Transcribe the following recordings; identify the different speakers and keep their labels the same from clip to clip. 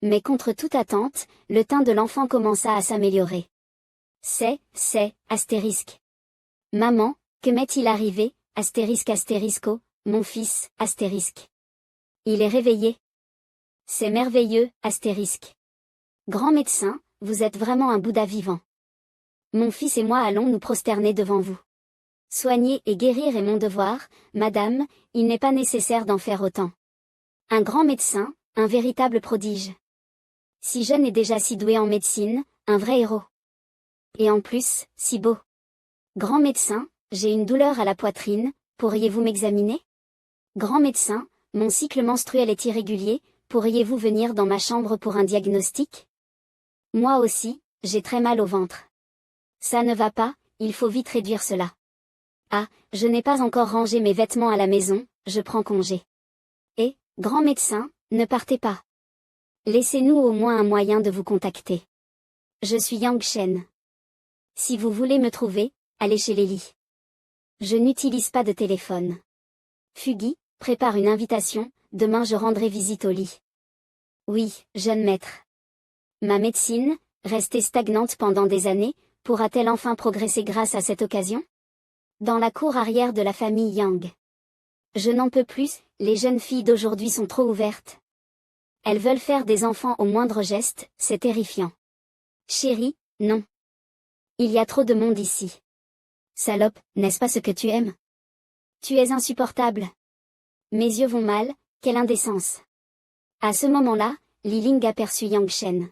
Speaker 1: Mais contre toute attente, le teint de l'enfant commença à s'améliorer. Astérisque. Maman, que m'est-il arrivé, astérisco, mon fils, astérisque. Il est réveillé. C'est merveilleux, astérisque. Grand médecin, vous êtes vraiment un Bouddha vivant. Mon fils et moi allons nous prosterner devant vous. Soigner et guérir est mon devoir, madame, il n'est pas nécessaire d'en faire autant. Un grand médecin, un véritable prodige. Si jeune et déjà si doué en médecine, un vrai héros. Et en plus, si beau. Grand médecin, j'ai une douleur à la poitrine, pourriez-vous m'examiner? Grand médecin, mon cycle menstruel est irrégulier, pourriez-vous venir dans ma chambre pour un diagnostic? Moi aussi, j'ai très mal au ventre. Ça ne va pas, il faut vite réduire cela. Ah, je n'ai pas encore rangé mes vêtements à la maison, je prends congé. Et, grand médecin, ne partez pas. Laissez-nous au moins un moyen de vous contacter. Je suis Yang Shen. Si vous voulez me trouver, allez chez Lily. Je n'utilise pas de téléphone. Fugi, prépare une invitation, demain je rendrai visite au lit. Oui, jeune maître. Ma médecine, restée stagnante pendant des années, pourra-t-elle enfin progresser grâce à cette occasion? Dans la cour arrière de la famille Yang. Je n'en peux plus, les jeunes filles d'aujourd'hui sont trop ouvertes. Elles veulent faire des enfants au moindre geste, c'est terrifiant. Chérie, non. Il y a trop de monde ici. Salope, n'est-ce pas ce que tu aimes? Tu es insupportable. Mes yeux vont mal, quelle indécence. À ce moment-là, Li Ling aperçut Yang Shen.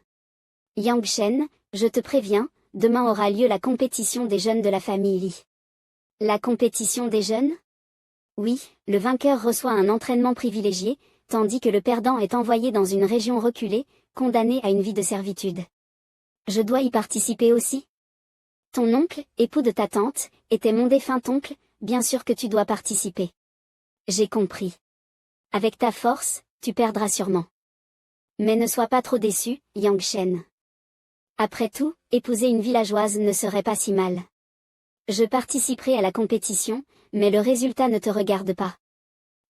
Speaker 1: Yang Shen, je te préviens, demain aura lieu la compétition des jeunes de la famille Li. La compétition des jeunes? Oui, le vainqueur reçoit un entraînement privilégié, tandis que le perdant est envoyé dans une région reculée, condamné à une vie de servitude. Je dois y participer aussi? Ton oncle, époux de ta tante, était mon défunt oncle, bien sûr que tu dois participer. J'ai compris. Avec ta force, tu perdras sûrement. Mais ne sois pas trop déçu, Yang Shen. Après tout, épouser une villageoise ne serait pas si mal. Je participerai à la compétition, mais le résultat ne te regarde pas.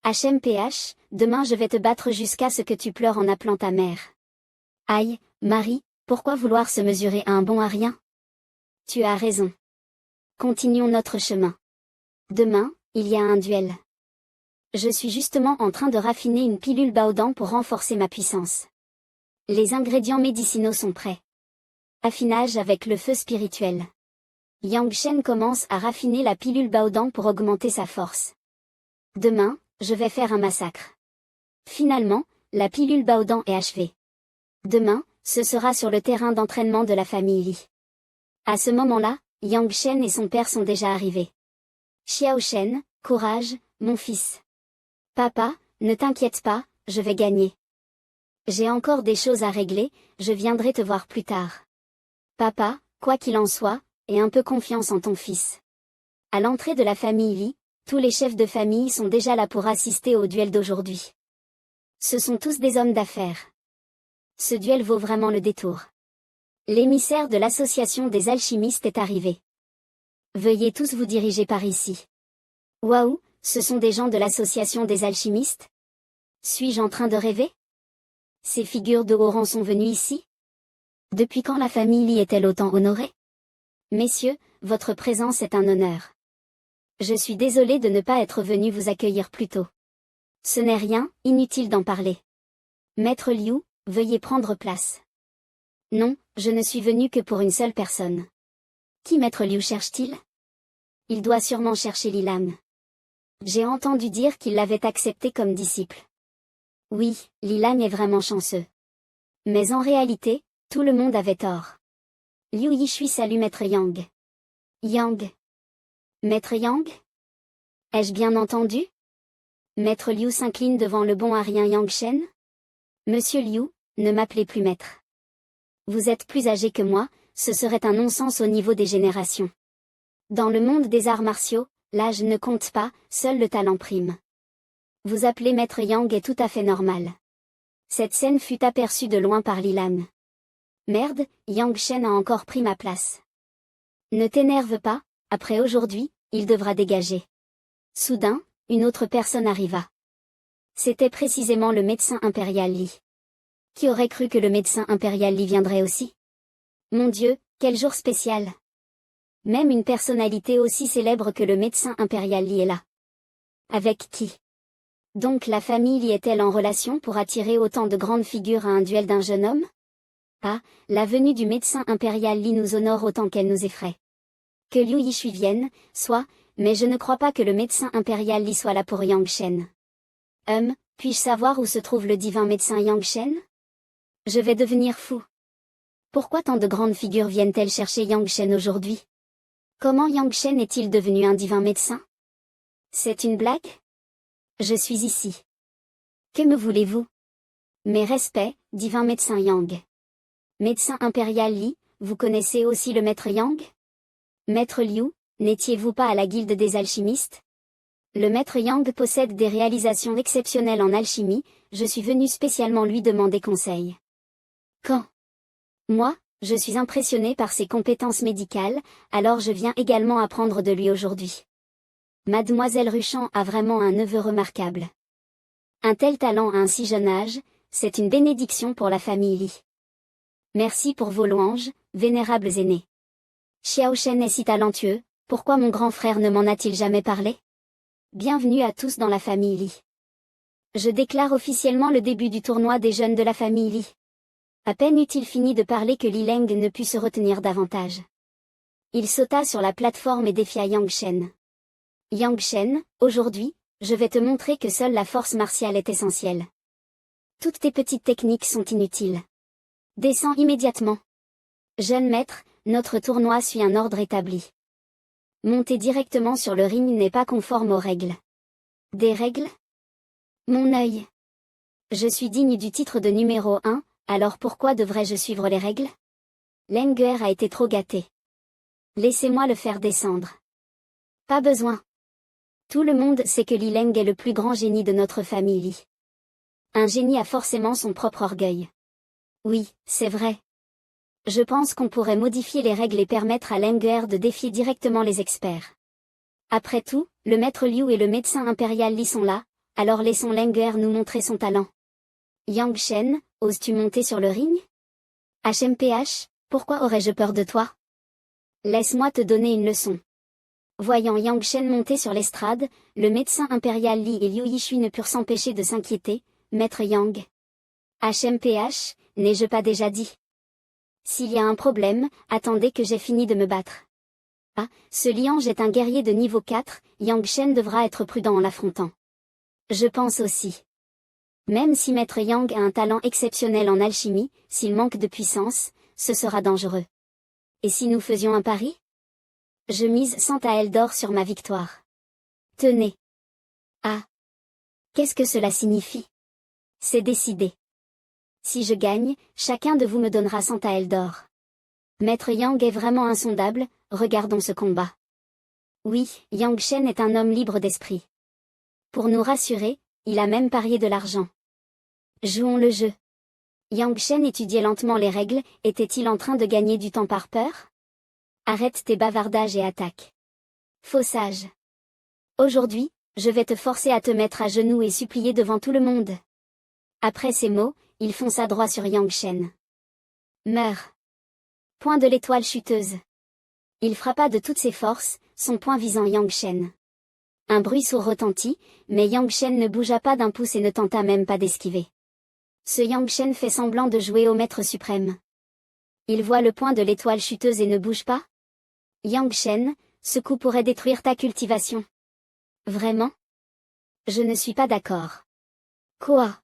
Speaker 1: HMPH, demain je vais te battre jusqu'à ce que tu pleures en appelant ta mère. Aïe, Marie, pourquoi vouloir se mesurer à un bon à rien? Tu as raison. Continuons notre chemin. Demain, il y a un duel. Je suis justement en train de raffiner une pilule Baodan pour renforcer ma puissance. Les ingrédients médicinaux sont prêts. Affinage avec le feu spirituel. Yang Shen commence à raffiner la pilule Baodan pour augmenter sa force. Demain, je vais faire un massacre. Finalement, la pilule Baodan est achevée. Demain, ce sera sur le terrain d'entraînement de la famille Li. À ce moment-là, Yang Shen et son père sont déjà arrivés. Xiao Shen, courage, mon fils. Papa, ne t'inquiète pas, je vais gagner. J'ai encore des choses à régler, je viendrai te voir plus tard. Papa, quoi qu'il en soit, aie un peu confiance en ton fils. À l'entrée de la famille Li, tous les chefs de famille sont déjà là pour assister au duel d'aujourd'hui. Ce sont tous des hommes d'affaires. Ce duel vaut vraiment le détour. L'émissaire de l'association des alchimistes est arrivé. Veuillez tous vous diriger par ici. Waouh, ce sont des gens de l'association des alchimistes? Suis-je en train de rêver? Ces figures de haut rang sont venues ici? Depuis quand la famille Li est-elle autant honorée? Messieurs, votre présence est un honneur. Je suis désolé de ne pas être venu vous accueillir plus tôt. Ce n'est rien, inutile d'en parler. Maître Liu, veuillez prendre place. Non, je ne suis venu que pour une seule personne. Qui Maître Liu cherche-t-il? Il doit sûrement chercher Lilan. J'ai entendu dire qu'il l'avait accepté comme disciple. Oui, Lilan est vraiment chanceux. Mais en réalité, tout le monde avait tort. Liu Yishui salue Maître Yang. Yang. Maître Yang? Ai-je bien entendu? Maître Liu s'incline devant le bon arien Yang Shen. Monsieur Liu, ne m'appelez plus maître. Vous êtes plus âgé que moi, ce serait un non-sens au niveau des générations. Dans le monde des arts martiaux, l'âge ne compte pas, seul le talent prime. Vous appeler Maître Yang est tout à fait normal. Cette scène fut aperçue de loin par Lilan. Merde, Yang Shen a encore pris ma place. Ne t'énerve pas, après aujourd'hui, il devra dégager. Soudain, une autre personne arriva. C'était précisément le médecin impérial Li. Qui aurait cru que le médecin impérial Li viendrait aussi? Mon Dieu, quel jour spécial! Même une personnalité aussi célèbre que le médecin impérial Li est là. Avec qui? Donc la famille Li est-elle en relation pour attirer autant de grandes figures à un duel d'un jeune homme? Ah, la venue du médecin impérial Li nous honore autant qu'elle nous effraie. Que Liu Yishui vienne, soit, mais je ne crois pas que le médecin impérial Li soit là pour Yang Shen. Puis-je savoir où se trouve le divin médecin Yang Shen? Je vais devenir fou. Pourquoi tant de grandes figures viennent-elles chercher Yang Shen aujourd'hui? Comment Yang Shen est-il devenu un divin médecin? C'est une blague? Je suis ici. Que me voulez-vous? Mes respects, divin médecin Yang. Médecin impérial Li, vous connaissez aussi le maître Yang? Maître Liu, n'étiez-vous pas à la guilde des alchimistes? Le maître Yang possède des réalisations exceptionnelles en alchimie, je suis venu spécialement lui demander conseil. Quand? Moi, je suis impressionné par ses compétences médicales, alors je viens également apprendre de lui aujourd'hui. Mademoiselle Ruchan a vraiment un neveu remarquable. Un tel talent à un si jeune âge, c'est une bénédiction pour la famille Li. Merci pour vos louanges, vénérables aînés. Xiao Shen est si talentueux, pourquoi mon grand frère ne m'en a-t-il jamais parlé? Bienvenue à tous dans la famille Li. Je déclare officiellement le début du tournoi des jeunes de la famille Li. À peine eut-il fini de parler que Li Leng ne put se retenir davantage. Il sauta sur la plateforme et défia Yang Shen. Yang Shen, aujourd'hui, je vais te montrer que seule la force martiale est essentielle. Toutes tes petites techniques sont inutiles. Descends immédiatement. Jeune maître, notre tournoi suit un ordre établi. Monter directement sur le ring n'est pas conforme aux règles. Des règles? Mon œil. Je suis digne du titre de numéro 1, alors pourquoi devrais-je suivre les règles? Lenguer a été trop gâté. Laissez-moi le faire descendre. Pas besoin. Tout le monde sait que Li Leng est le plus grand génie de notre famille Li. Un génie a forcément son propre orgueil. Oui, c'est vrai. Je pense qu'on pourrait modifier les règles et permettre à Lenguer de défier directement les experts. Après tout, le maître Liu et le médecin impérial Li sont là, alors laissons Lenguer nous montrer son talent. Yang Shen, oses-tu monter sur le ring? HMPH, pourquoi aurais-je peur de toi? Laisse-moi te donner une leçon. Voyant Yang Shen monter sur l'estrade, le médecin impérial Li et Liu Yishui ne purent s'empêcher de s'inquiéter. Maître Yang. HMPH, n'ai-je pas déjà dit? S'il y a un problème, attendez que j'ai fini de me battre. Ah, ce Liange est un guerrier de niveau 4, Yang Shen devra être prudent en l'affrontant. Je pense aussi. Même si Maître Yang a un talent exceptionnel en alchimie, s'il manque de puissance, ce sera dangereux. Et si nous faisions un pari? Je mise 100 taels d'or sur ma victoire. Tenez. Ah. Qu'est-ce que cela signifie? C'est décidé. Si je gagne, chacun de vous me donnera 100 taels d'or. Maître Yang est vraiment insondable, regardons ce combat. Oui, Yang Shen est un homme libre d'esprit. Pour nous rassurer, il a même parié de l'argent. Jouons le jeu. Yang Shen étudiait lentement les règles, était-il en train de gagner du temps par peur? Arrête tes bavardages et attaque. Faux sage. Aujourd'hui, je vais te forcer à te mettre à genoux et supplier devant tout le monde. Après ces mots, il fonça droit sur Yang Shen. Meurs. Point de l'étoile chuteuse. Il frappa de toutes ses forces, son poing visant Yang Shen. Un bruit sourd retentit, mais Yang Shen ne bougea pas d'un pouce et ne tenta même pas d'esquiver. Ce Yang Shen fait semblant de jouer au maître suprême. Il voit le point de l'étoile chuteuse et ne bouge pas? Yang Shen, ce coup pourrait détruire ta cultivation. Vraiment? Je ne suis pas d'accord. Quoi?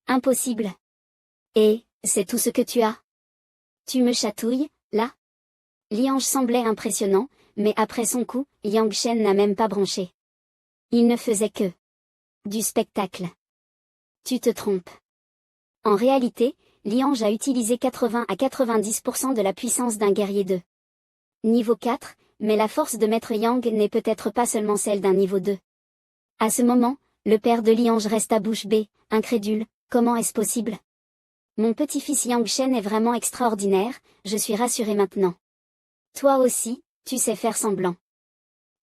Speaker 1: Impossible. Et, c'est tout ce que tu as? Tu me chatouilles, là? Liange semblait impressionnant, mais après son coup, Yang Shen n'a même pas bronché. Il ne faisait que du spectacle. Tu te trompes. En réalité, Liange a utilisé 80 à 90% de la puissance d'un guerrier de niveau 4, mais la force de Maître Yang n'est peut-être pas seulement celle d'un niveau 2. À ce moment, le père de Liange resta bouche bée, incrédule, comment est-ce possible? Mon petit-fils Yang Shen est vraiment extraordinaire, je suis rassuré maintenant. Toi aussi, tu sais faire semblant.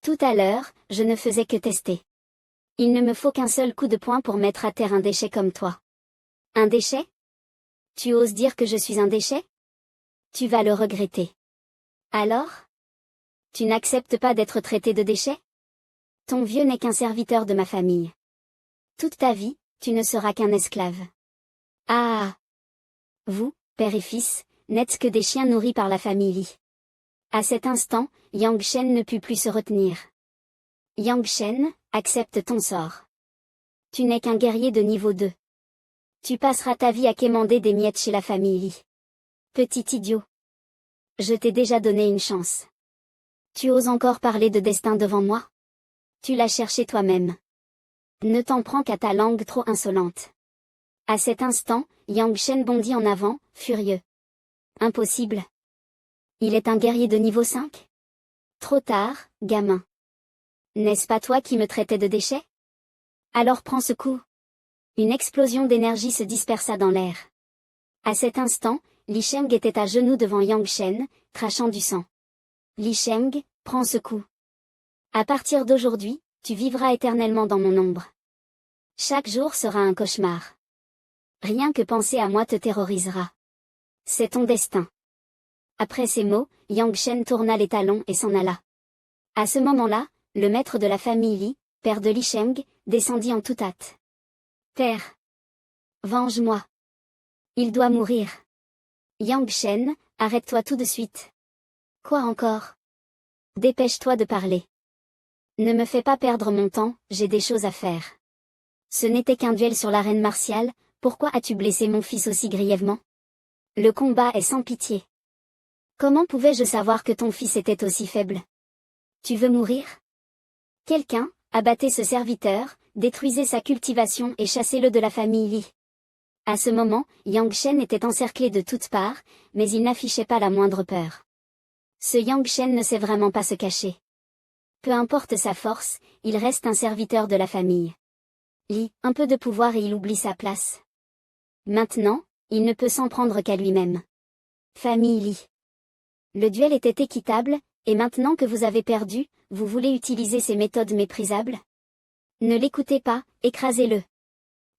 Speaker 1: Tout à l'heure, je ne faisais que tester. Il ne me faut qu'un seul coup de poing pour mettre à terre un déchet comme toi. Un déchet? Tu oses dire que je suis un déchet? Tu vas le regretter. Alors? Tu n'acceptes pas d'être traité de déchet? Ton vieux n'est qu'un serviteur de ma famille. Toute ta vie, tu ne seras qu'un esclave. Ah! Vous, père et fils, n'êtes que des chiens nourris par la famille Li. À cet instant, Yang Shen ne put plus se retenir. Yang Shen, accepte ton sort. Tu n'es qu'un guerrier de niveau 2. Tu passeras ta vie à quémander des miettes chez la famille Li. Petit idiot. Je t'ai déjà donné une chance. Tu oses encore parler de destin devant moi? Tu l'as cherché toi-même. Ne t'en prends qu'à ta langue trop insolente. À cet instant, Yang Shen bondit en avant, furieux. Impossible. Il est un guerrier de niveau 5? Trop tard, gamin. N'est-ce pas toi qui me traitais de déchet? Alors prends ce coup. Une explosion d'énergie se dispersa dans l'air. À cet instant, Li Sheng était à genoux devant Yang Shen, crachant du sang. Li Sheng, prends ce coup. À partir d'aujourd'hui, tu vivras éternellement dans mon ombre. Chaque jour sera un cauchemar. Rien que penser à moi te terrorisera. C'est ton destin. Après ces mots, Yang Shen tourna les talons et s'en alla. À ce moment-là, le maître de la famille Li, père de Li Sheng, descendit en toute hâte. Père! Venge-moi! Il doit mourir! Yang Shen, arrête-toi tout de suite. Quoi encore? Dépêche-toi de parler. Ne me fais pas perdre mon temps, j'ai des choses à faire. Ce n'était qu'un duel sur l'arène martiale, pourquoi as-tu blessé mon fils aussi grièvement? Le combat est sans pitié. Comment pouvais-je savoir que ton fils était aussi faible? Tu veux mourir? Quelqu'un, abattez ce serviteur, détruisez sa cultivation et chassez-le de la famille Li. À ce moment, Yang Shen était encerclé de toutes parts, mais il n'affichait pas la moindre peur. Ce Yang Shen ne sait vraiment pas se cacher. Peu importe sa force, il reste un serviteur de la famille Li, un peu de pouvoir et il oublie sa place. Maintenant, il ne peut s'en prendre qu'à lui-même. Famille Li. Le duel était équitable, et maintenant que vous avez perdu, vous voulez utiliser ces méthodes méprisables? Ne l'écoutez pas, écrasez-le.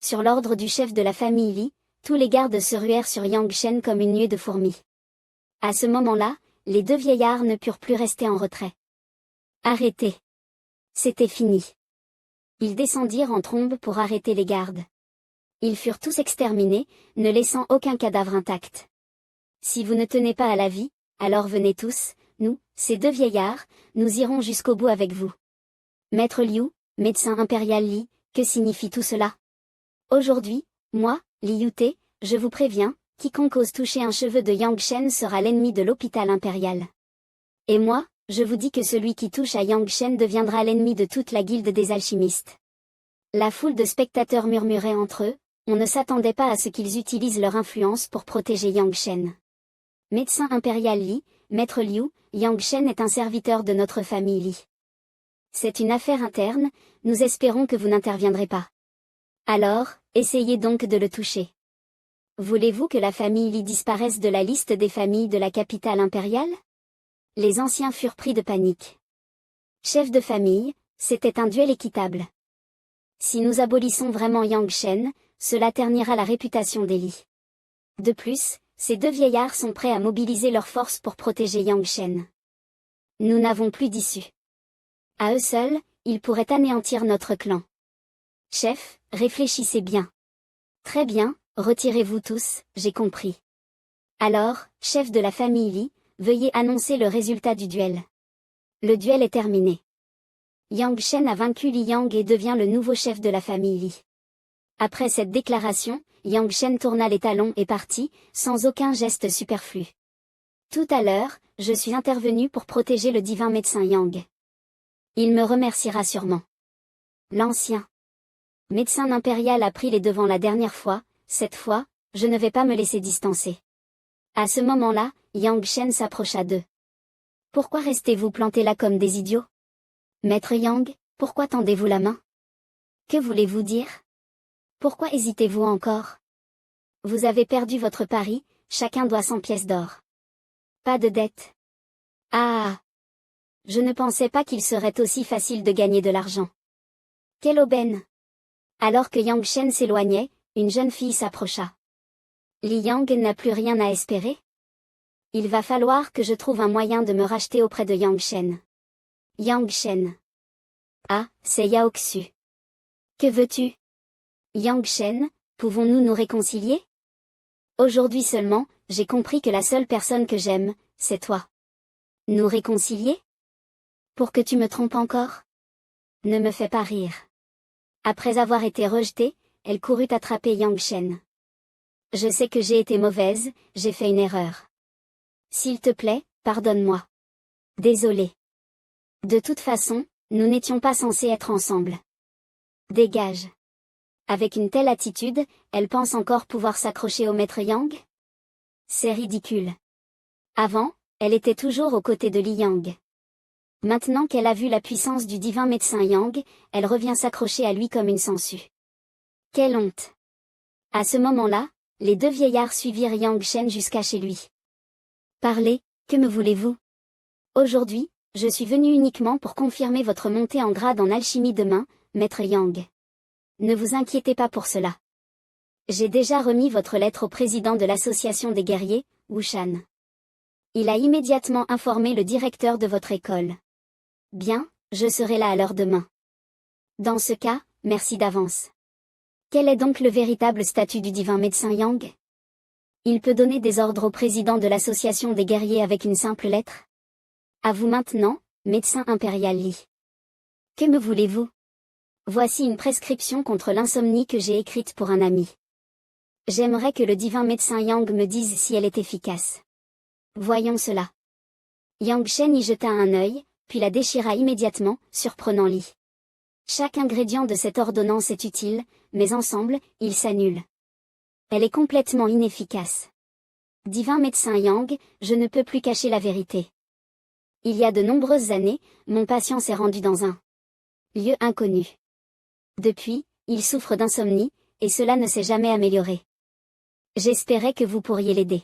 Speaker 1: Sur l'ordre du chef de la famille Li, tous les gardes se ruèrent sur Yang Shen comme une nuée de fourmis. À ce moment-là, les deux vieillards ne purent plus rester en retrait. Arrêtez. C'était fini. Ils descendirent en trombe pour arrêter les gardes. Ils furent tous exterminés, ne laissant aucun cadavre intact. Si vous ne tenez pas à la vie, alors venez tous, nous, ces deux vieillards, nous irons jusqu'au bout avec vous. Maître Liu, médecin impérial Li, que signifie tout cela? Aujourd'hui, moi, Li Yute, je vous préviens, quiconque ose toucher un cheveu de Yang Shen sera l'ennemi de l'hôpital impérial. Et moi, je vous dis que celui qui touche à Yang Shen deviendra l'ennemi de toute la guilde des alchimistes. La foule de spectateurs murmurait entre eux, on ne s'attendait pas à ce qu'ils utilisent leur influence pour protéger Yang Shen. Médecin impérial Li, maître Liu, Yang Shen est un serviteur de notre famille Li. C'est une affaire interne, nous espérons que vous n'interviendrez pas. Alors, essayez donc de le toucher. Voulez-vous que la famille Li disparaisse de la liste des familles de la capitale impériale? Les anciens furent pris de panique. Chef de famille, c'était un duel équitable. Si nous abolissons vraiment Yang Shen, cela ternira la réputation des Li. De plus, ces deux vieillards sont prêts à mobiliser leurs forces pour protéger Yang Shen. Nous n'avons plus d'issue. À eux seuls, ils pourraient anéantir notre clan. Chef, réfléchissez bien. Très bien, retirez-vous tous, j'ai compris. Alors, chef de la famille Li, veuillez annoncer le résultat du duel. Le duel est terminé. Yang Shen a vaincu Li Yang et devient le nouveau chef de la famille Li. Après cette déclaration, Yang Shen tourna les talons et partit, sans aucun geste superflu. Tout à l'heure, je suis intervenu pour protéger le divin médecin Yang. Il me remerciera sûrement. L'ancien médecin impérial a pris les devants la dernière fois, cette fois, je ne vais pas me laisser distancer. À ce moment-là, Yang Shen s'approcha d'eux. Pourquoi restez-vous plantés là comme des idiots? Maître Yang, pourquoi tendez-vous la main? Que voulez-vous dire? Pourquoi hésitez-vous encore? Vous avez perdu votre pari, chacun doit 100 pièces d'or. Pas de dette. Ah! Je ne pensais pas qu'il serait aussi facile de gagner de l'argent. Quelle aubaine! Alors que Yang Shen s'éloignait, une jeune fille s'approcha. Li Yang n'a plus rien à espérer? Il va falloir que je trouve un moyen de me racheter auprès de Yang Shen. Yang Shen. Ah, c'est Yao Xu. Que veux-tu? Yang Shen, pouvons-nous nous réconcilier? Aujourd'hui seulement, j'ai compris que la seule personne que j'aime, c'est toi. Nous réconcilier? Pour que tu me trompes encore? Ne me fais pas rire. Après avoir été rejetée, elle courut attraper Yang Shen. Je sais que j'ai été mauvaise, j'ai fait une erreur. S'il te plaît, pardonne-moi. Désolée. De toute façon, nous n'étions pas censés être ensemble. Dégage. Avec une telle attitude, elle pense encore pouvoir s'accrocher au maître Yang? C'est ridicule. Avant, elle était toujours aux côtés de Li Yang. Maintenant qu'elle a vu la puissance du divin médecin Yang, elle revient s'accrocher à lui comme une sangsue. Quelle honte! À ce moment-là, les deux vieillards suivirent Yang Shen jusqu'à chez lui. Parlez, que me voulez-vous? Aujourd'hui, je suis venu uniquement pour confirmer votre montée en grade en alchimie demain, maître Yang. Ne vous inquiétez pas pour cela. J'ai déjà remis votre lettre au président de l'association des guerriers, Wu Shan. Il a immédiatement informé le directeur de votre école. Bien, je serai là à l'heure demain. Dans ce cas, merci d'avance. Quel est donc le véritable statut du divin médecin Yang? Il peut donner des ordres au président de l'association des guerriers avec une simple lettre? À vous maintenant, médecin impérial Li. Que me voulez-vous? Voici une prescription contre l'insomnie que j'ai écrite pour un ami. J'aimerais que le divin médecin Yang me dise si elle est efficace. Voyons cela. Yang Shen y jeta un œil, puis la déchira immédiatement, surprenant Li. Chaque ingrédient de cette ordonnance est utile, mais ensemble, ils s'annulent. Elle est complètement inefficace. Divin médecin Yang, je ne peux plus cacher la vérité. Il y a de nombreuses années, mon patient s'est rendu dans un lieu inconnu. Depuis, il souffre d'insomnie, et cela ne s'est jamais amélioré. J'espérais que vous pourriez l'aider.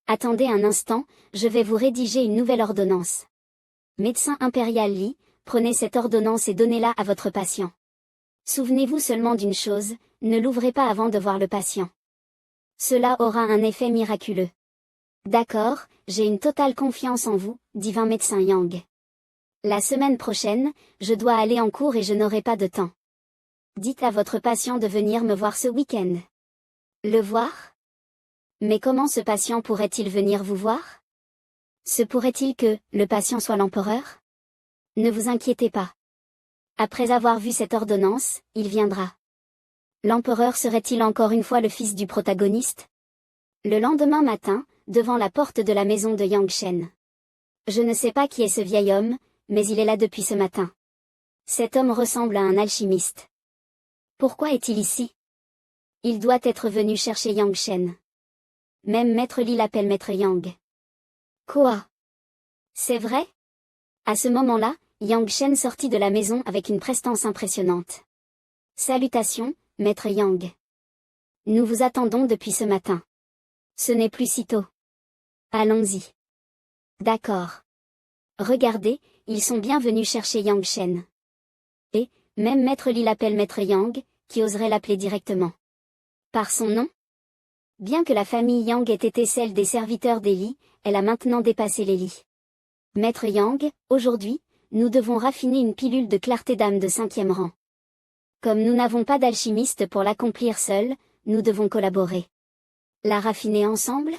Speaker 1: Attendez un instant, je vais vous rédiger une nouvelle ordonnance. Médecin impérial Li, prenez cette ordonnance et donnez-la à votre patient. Souvenez-vous seulement d'une chose, ne l'ouvrez pas avant de voir le patient. Cela aura un effet miraculeux. D'accord, j'ai une totale confiance en vous, divin médecin Yang. La semaine prochaine, je dois aller en cours et je n'aurai pas de temps. Dites à votre patient de venir me voir ce week-end. Le voir? Mais comment ce patient pourrait-il venir vous voir? Se pourrait-il que le patient soit l'empereur? Ne vous inquiétez pas. Après avoir vu cette ordonnance, il viendra. L'empereur serait-il encore une fois le fils du protagoniste? Le lendemain matin, devant la porte de la maison de Yang Shen. Je ne sais pas qui est ce vieil homme, mais il est là depuis ce matin. Cet homme ressemble à un alchimiste. Pourquoi est-il ici? Il doit être venu chercher Yang Shen. Même Maître Li l'appelle Maître Yang. Quoi? C'est vrai? À ce moment-là, Yang Shen sortit de la maison avec une prestance impressionnante. Salutations, Maître Yang. Nous vous attendons depuis ce matin. Ce n'est plus si tôt. Allons-y. D'accord. Regardez, ils sont bien venus chercher Yang Shen. Et, même Maître Li l'appelle Maître Yang, qui oserait l'appeler directement. Par son nom? Bien que la famille Yang ait été celle des serviteurs des Li, elle a maintenant dépassé les Li. Maître Yang, aujourd'hui, nous devons raffiner une pilule de clarté d'âme de 5e rang. Comme nous n'avons pas d'alchimiste pour l'accomplir seul, nous devons collaborer. La raffiner ensemble?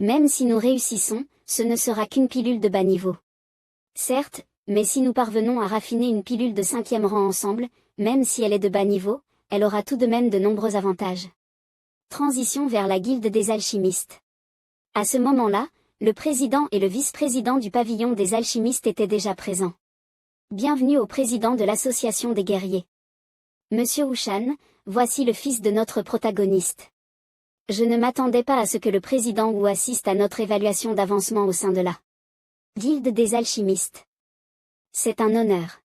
Speaker 1: Même si nous réussissons, ce ne sera qu'une pilule de bas niveau. Certes, mais si nous parvenons à raffiner une pilule de 5e rang ensemble, même si elle est de bas niveau, elle aura tout de même de nombreux avantages. Transition vers la guilde des alchimistes. À ce moment-là, le président et le vice-président du pavillon des alchimistes étaient déjà présents. Bienvenue au président de l'association des guerriers. Monsieur Wu Shan, voici le fils de notre protagoniste. Je ne m'attendais pas à ce que le président Wu assiste à notre évaluation d'avancement au sein de la guilde des alchimistes. C'est un honneur.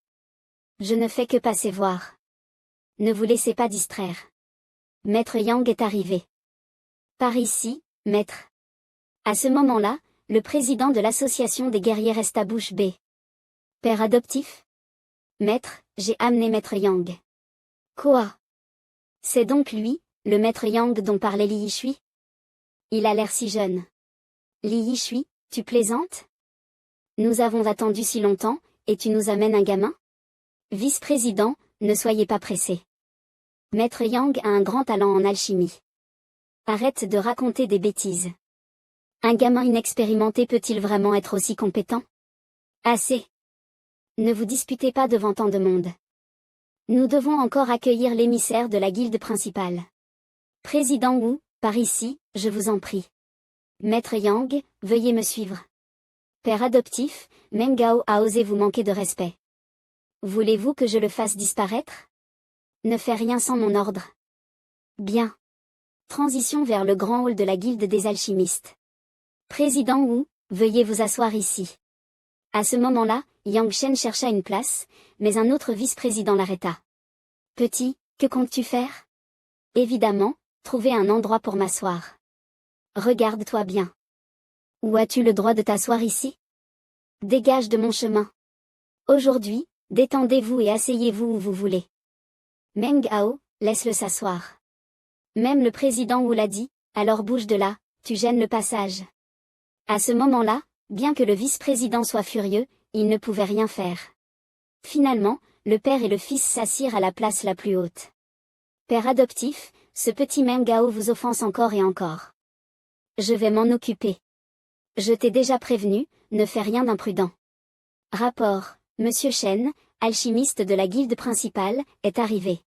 Speaker 1: Je ne fais que passer voir. Ne vous laissez pas distraire. Maître Yang est arrivé. Par ici, maître. À ce moment-là, le président de l'association des guerriers resta bouche bée. Père adoptif? Maître, j'ai amené Maître Yang. Quoi? C'est donc lui, le Maître Yang dont parlait Li Yishui? Il a l'air si jeune. Li Yishui, tu plaisantes? Nous avons attendu si longtemps, et tu nous amènes un gamin? Vice-président, ne soyez pas pressé. Maître Yang a un grand talent en alchimie. Arrête de raconter des bêtises. Un gamin inexpérimenté peut-il vraiment être aussi compétent? Assez. Ne vous disputez pas devant tant de monde. Nous devons encore accueillir l'émissaire de la guilde principale. Président Wu, par ici, je vous en prie. Maître Yang, veuillez me suivre. Père adoptif, Meng Gao a osé vous manquer de respect. Voulez-vous que je le fasse disparaître? Ne fais rien sans mon ordre. Bien. Transition vers le grand hall de la guilde des alchimistes. Président Wu, veuillez vous asseoir ici. À ce moment-là, Yang Shen chercha une place, mais un autre vice-président l'arrêta. Petit, que comptes-tu faire? Évidemment, trouver un endroit pour m'asseoir. Regarde-toi bien. Où as-tu le droit de t'asseoir ici? Dégage de mon chemin. Aujourd'hui, détendez-vous et asseyez-vous où vous voulez. Meng Hao, laisse-le s'asseoir. Même le président Wu l'a dit, alors bouge de là, tu gênes le passage. À ce moment-là, bien que le vice-président soit furieux, il ne pouvait rien faire. Finalement, le père et le fils s'assirent à la place la plus haute. Père adoptif, ce petit Meng Hao vous offense encore et encore. Je vais m'en occuper. Je t'ai déjà prévenu, ne fais rien d'imprudent. Rapport, Monsieur Shen, alchimiste de la guilde principale, est arrivé.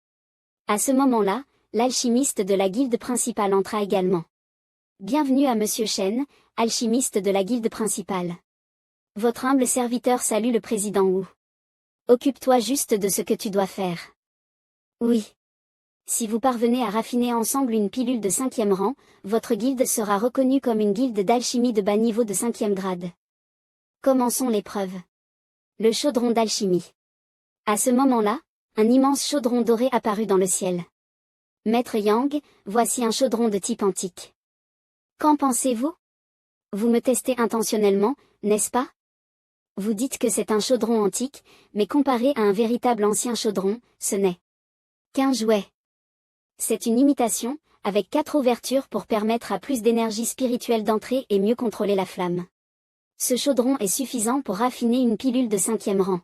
Speaker 1: À ce moment-là, l'alchimiste de la guilde principale entra également. Bienvenue à Monsieur Shen, alchimiste de la guilde principale. Votre humble serviteur salue le président Wu. Occupe-toi juste de ce que tu dois faire. Oui. Si vous parvenez à raffiner ensemble une pilule de 5e rang, votre guilde sera reconnue comme une guilde d'alchimie de bas niveau de 5e grade. Commençons l'épreuve. Le chaudron d'alchimie. À ce moment-là, un immense chaudron doré apparut dans le ciel. Maître Yang, voici un chaudron de type antique. Qu'en pensez-vous? Vous me testez intentionnellement, n'est-ce pas? Vous dites que c'est un chaudron antique, mais comparé à un véritable ancien chaudron, ce n'est qu'un jouet. C'est une imitation, avec 4 ouvertures pour permettre à plus d'énergie spirituelle d'entrer et mieux contrôler la flamme. Ce chaudron est suffisant pour raffiner une pilule de 5e rang.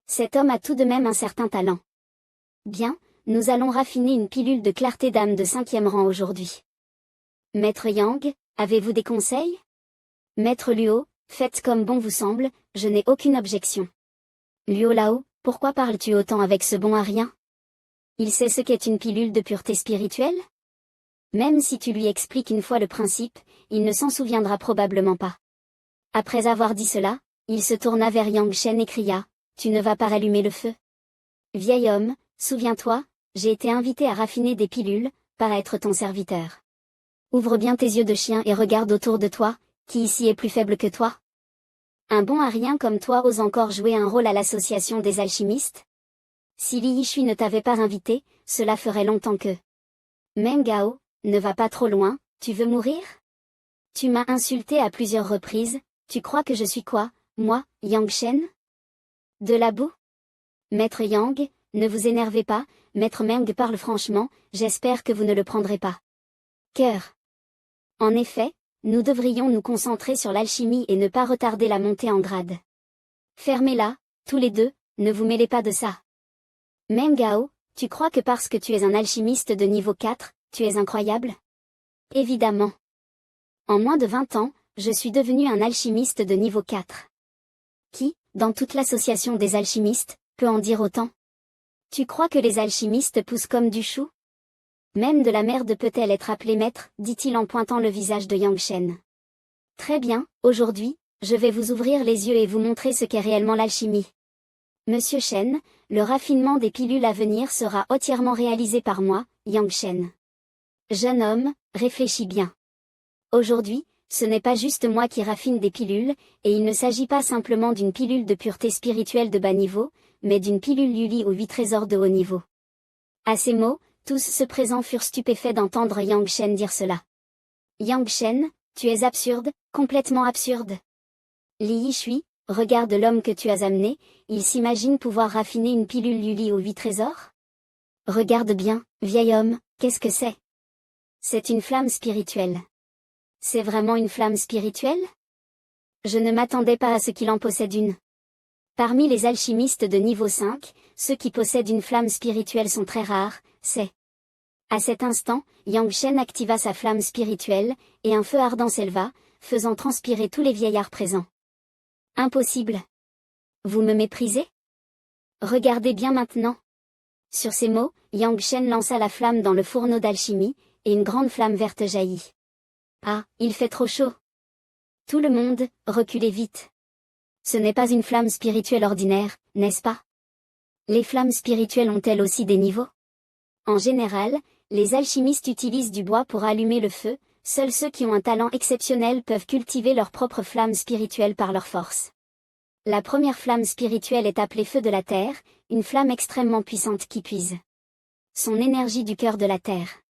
Speaker 1: Cet homme a tout de même un certain talent. Bien, nous allons raffiner une pilule de clarté d'âme de 5e rang aujourd'hui. Maître Yang, avez-vous des conseils? Maître Luo, faites comme bon vous semble, je n'ai aucune objection. Luo Lao, pourquoi parles-tu autant avec ce bon à rien? Il sait ce qu'est une pilule de pureté spirituelle? Même si tu lui expliques une fois le principe, il ne s'en souviendra probablement pas. Après avoir dit cela, il se tourna vers Yang Shen et cria, « Tu ne vas pas rallumer le feu? Vieil homme, souviens-toi, j'ai été invité à raffiner des pilules, pas à être ton serviteur. Ouvre bien tes yeux de chien et regarde autour de toi, qui ici est plus faible que toi? Un bon à rien comme toi ose encore jouer un rôle à l'association des alchimistes? Si Li Yishui ne t'avait pas invité, cela ferait longtemps que... Meng Gao, ne va pas trop loin, tu veux mourir? Tu m'as insulté à plusieurs reprises, tu crois que je suis quoi, moi, Yang Shen? De la boue? Maître Yang, ne vous énervez pas, Maître Meng parle franchement, j'espère que vous ne le prendrez pas. Cœur. En effet, nous devrions nous concentrer sur l'alchimie et ne pas retarder la montée en grade. Fermez-la, tous les deux, ne vous mêlez pas de ça. Meng Gao, tu crois que parce que tu es un alchimiste de niveau 4, tu es incroyable? Évidemment. En moins de 20 ans, je suis devenu un alchimiste de niveau 4. Qui, dans toute l'association des alchimistes, peut en dire autant? Tu crois que les alchimistes poussent comme du chou? Même de la merde peut-elle être appelée maître, dit-il en pointant le visage de Yang Shen. Très bien, aujourd'hui, je vais vous ouvrir les yeux et vous montrer ce qu'est réellement l'alchimie. Monsieur Shen, le raffinement des pilules à venir sera entièrement réalisé par moi, Yang Shen. Jeune homme, réfléchis bien. Aujourd'hui, ce n'est pas juste moi qui raffine des pilules, et il ne s'agit pas simplement d'une pilule de pureté spirituelle de bas niveau, mais d'une pilule Yuli aux 8 trésors de haut niveau. À ces mots, tous ceux présents furent stupéfaits d'entendre Yang Shen dire cela. Yang Shen, tu es absurde, complètement absurde. Li Yishui, regarde l'homme que tu as amené, il s'imagine pouvoir raffiner une pilule Yuli aux 8 trésors? Regarde bien, vieil homme, qu'est-ce que c'est? C'est une flamme spirituelle. C'est vraiment une flamme spirituelle? Je ne m'attendais pas à ce qu'il en possède une. Parmi les alchimistes de niveau 5, ceux qui possèdent une flamme spirituelle sont très rares, c'est. À cet instant, Yang Shen activa sa flamme spirituelle, et un feu ardent s'éleva, faisant transpirer tous les vieillards présents. Impossible. Vous me méprisez? Regardez bien maintenant. Sur ces mots, Yang Shen lança la flamme dans le fourneau d'alchimie, et une grande flamme verte jaillit. Ah, il fait trop chaud. Tout le monde, reculez vite. Ce n'est pas une flamme spirituelle ordinaire, n'est-ce pas? Les flammes spirituelles ont-elles aussi des niveaux? En général, les alchimistes utilisent du bois pour allumer le feu, seuls ceux qui ont un talent exceptionnel peuvent cultiver leur propre flamme spirituelle par leur force. La première flamme spirituelle est appelée feu de la terre, une flamme extrêmement puissante qui puise son énergie du cœur de la terre.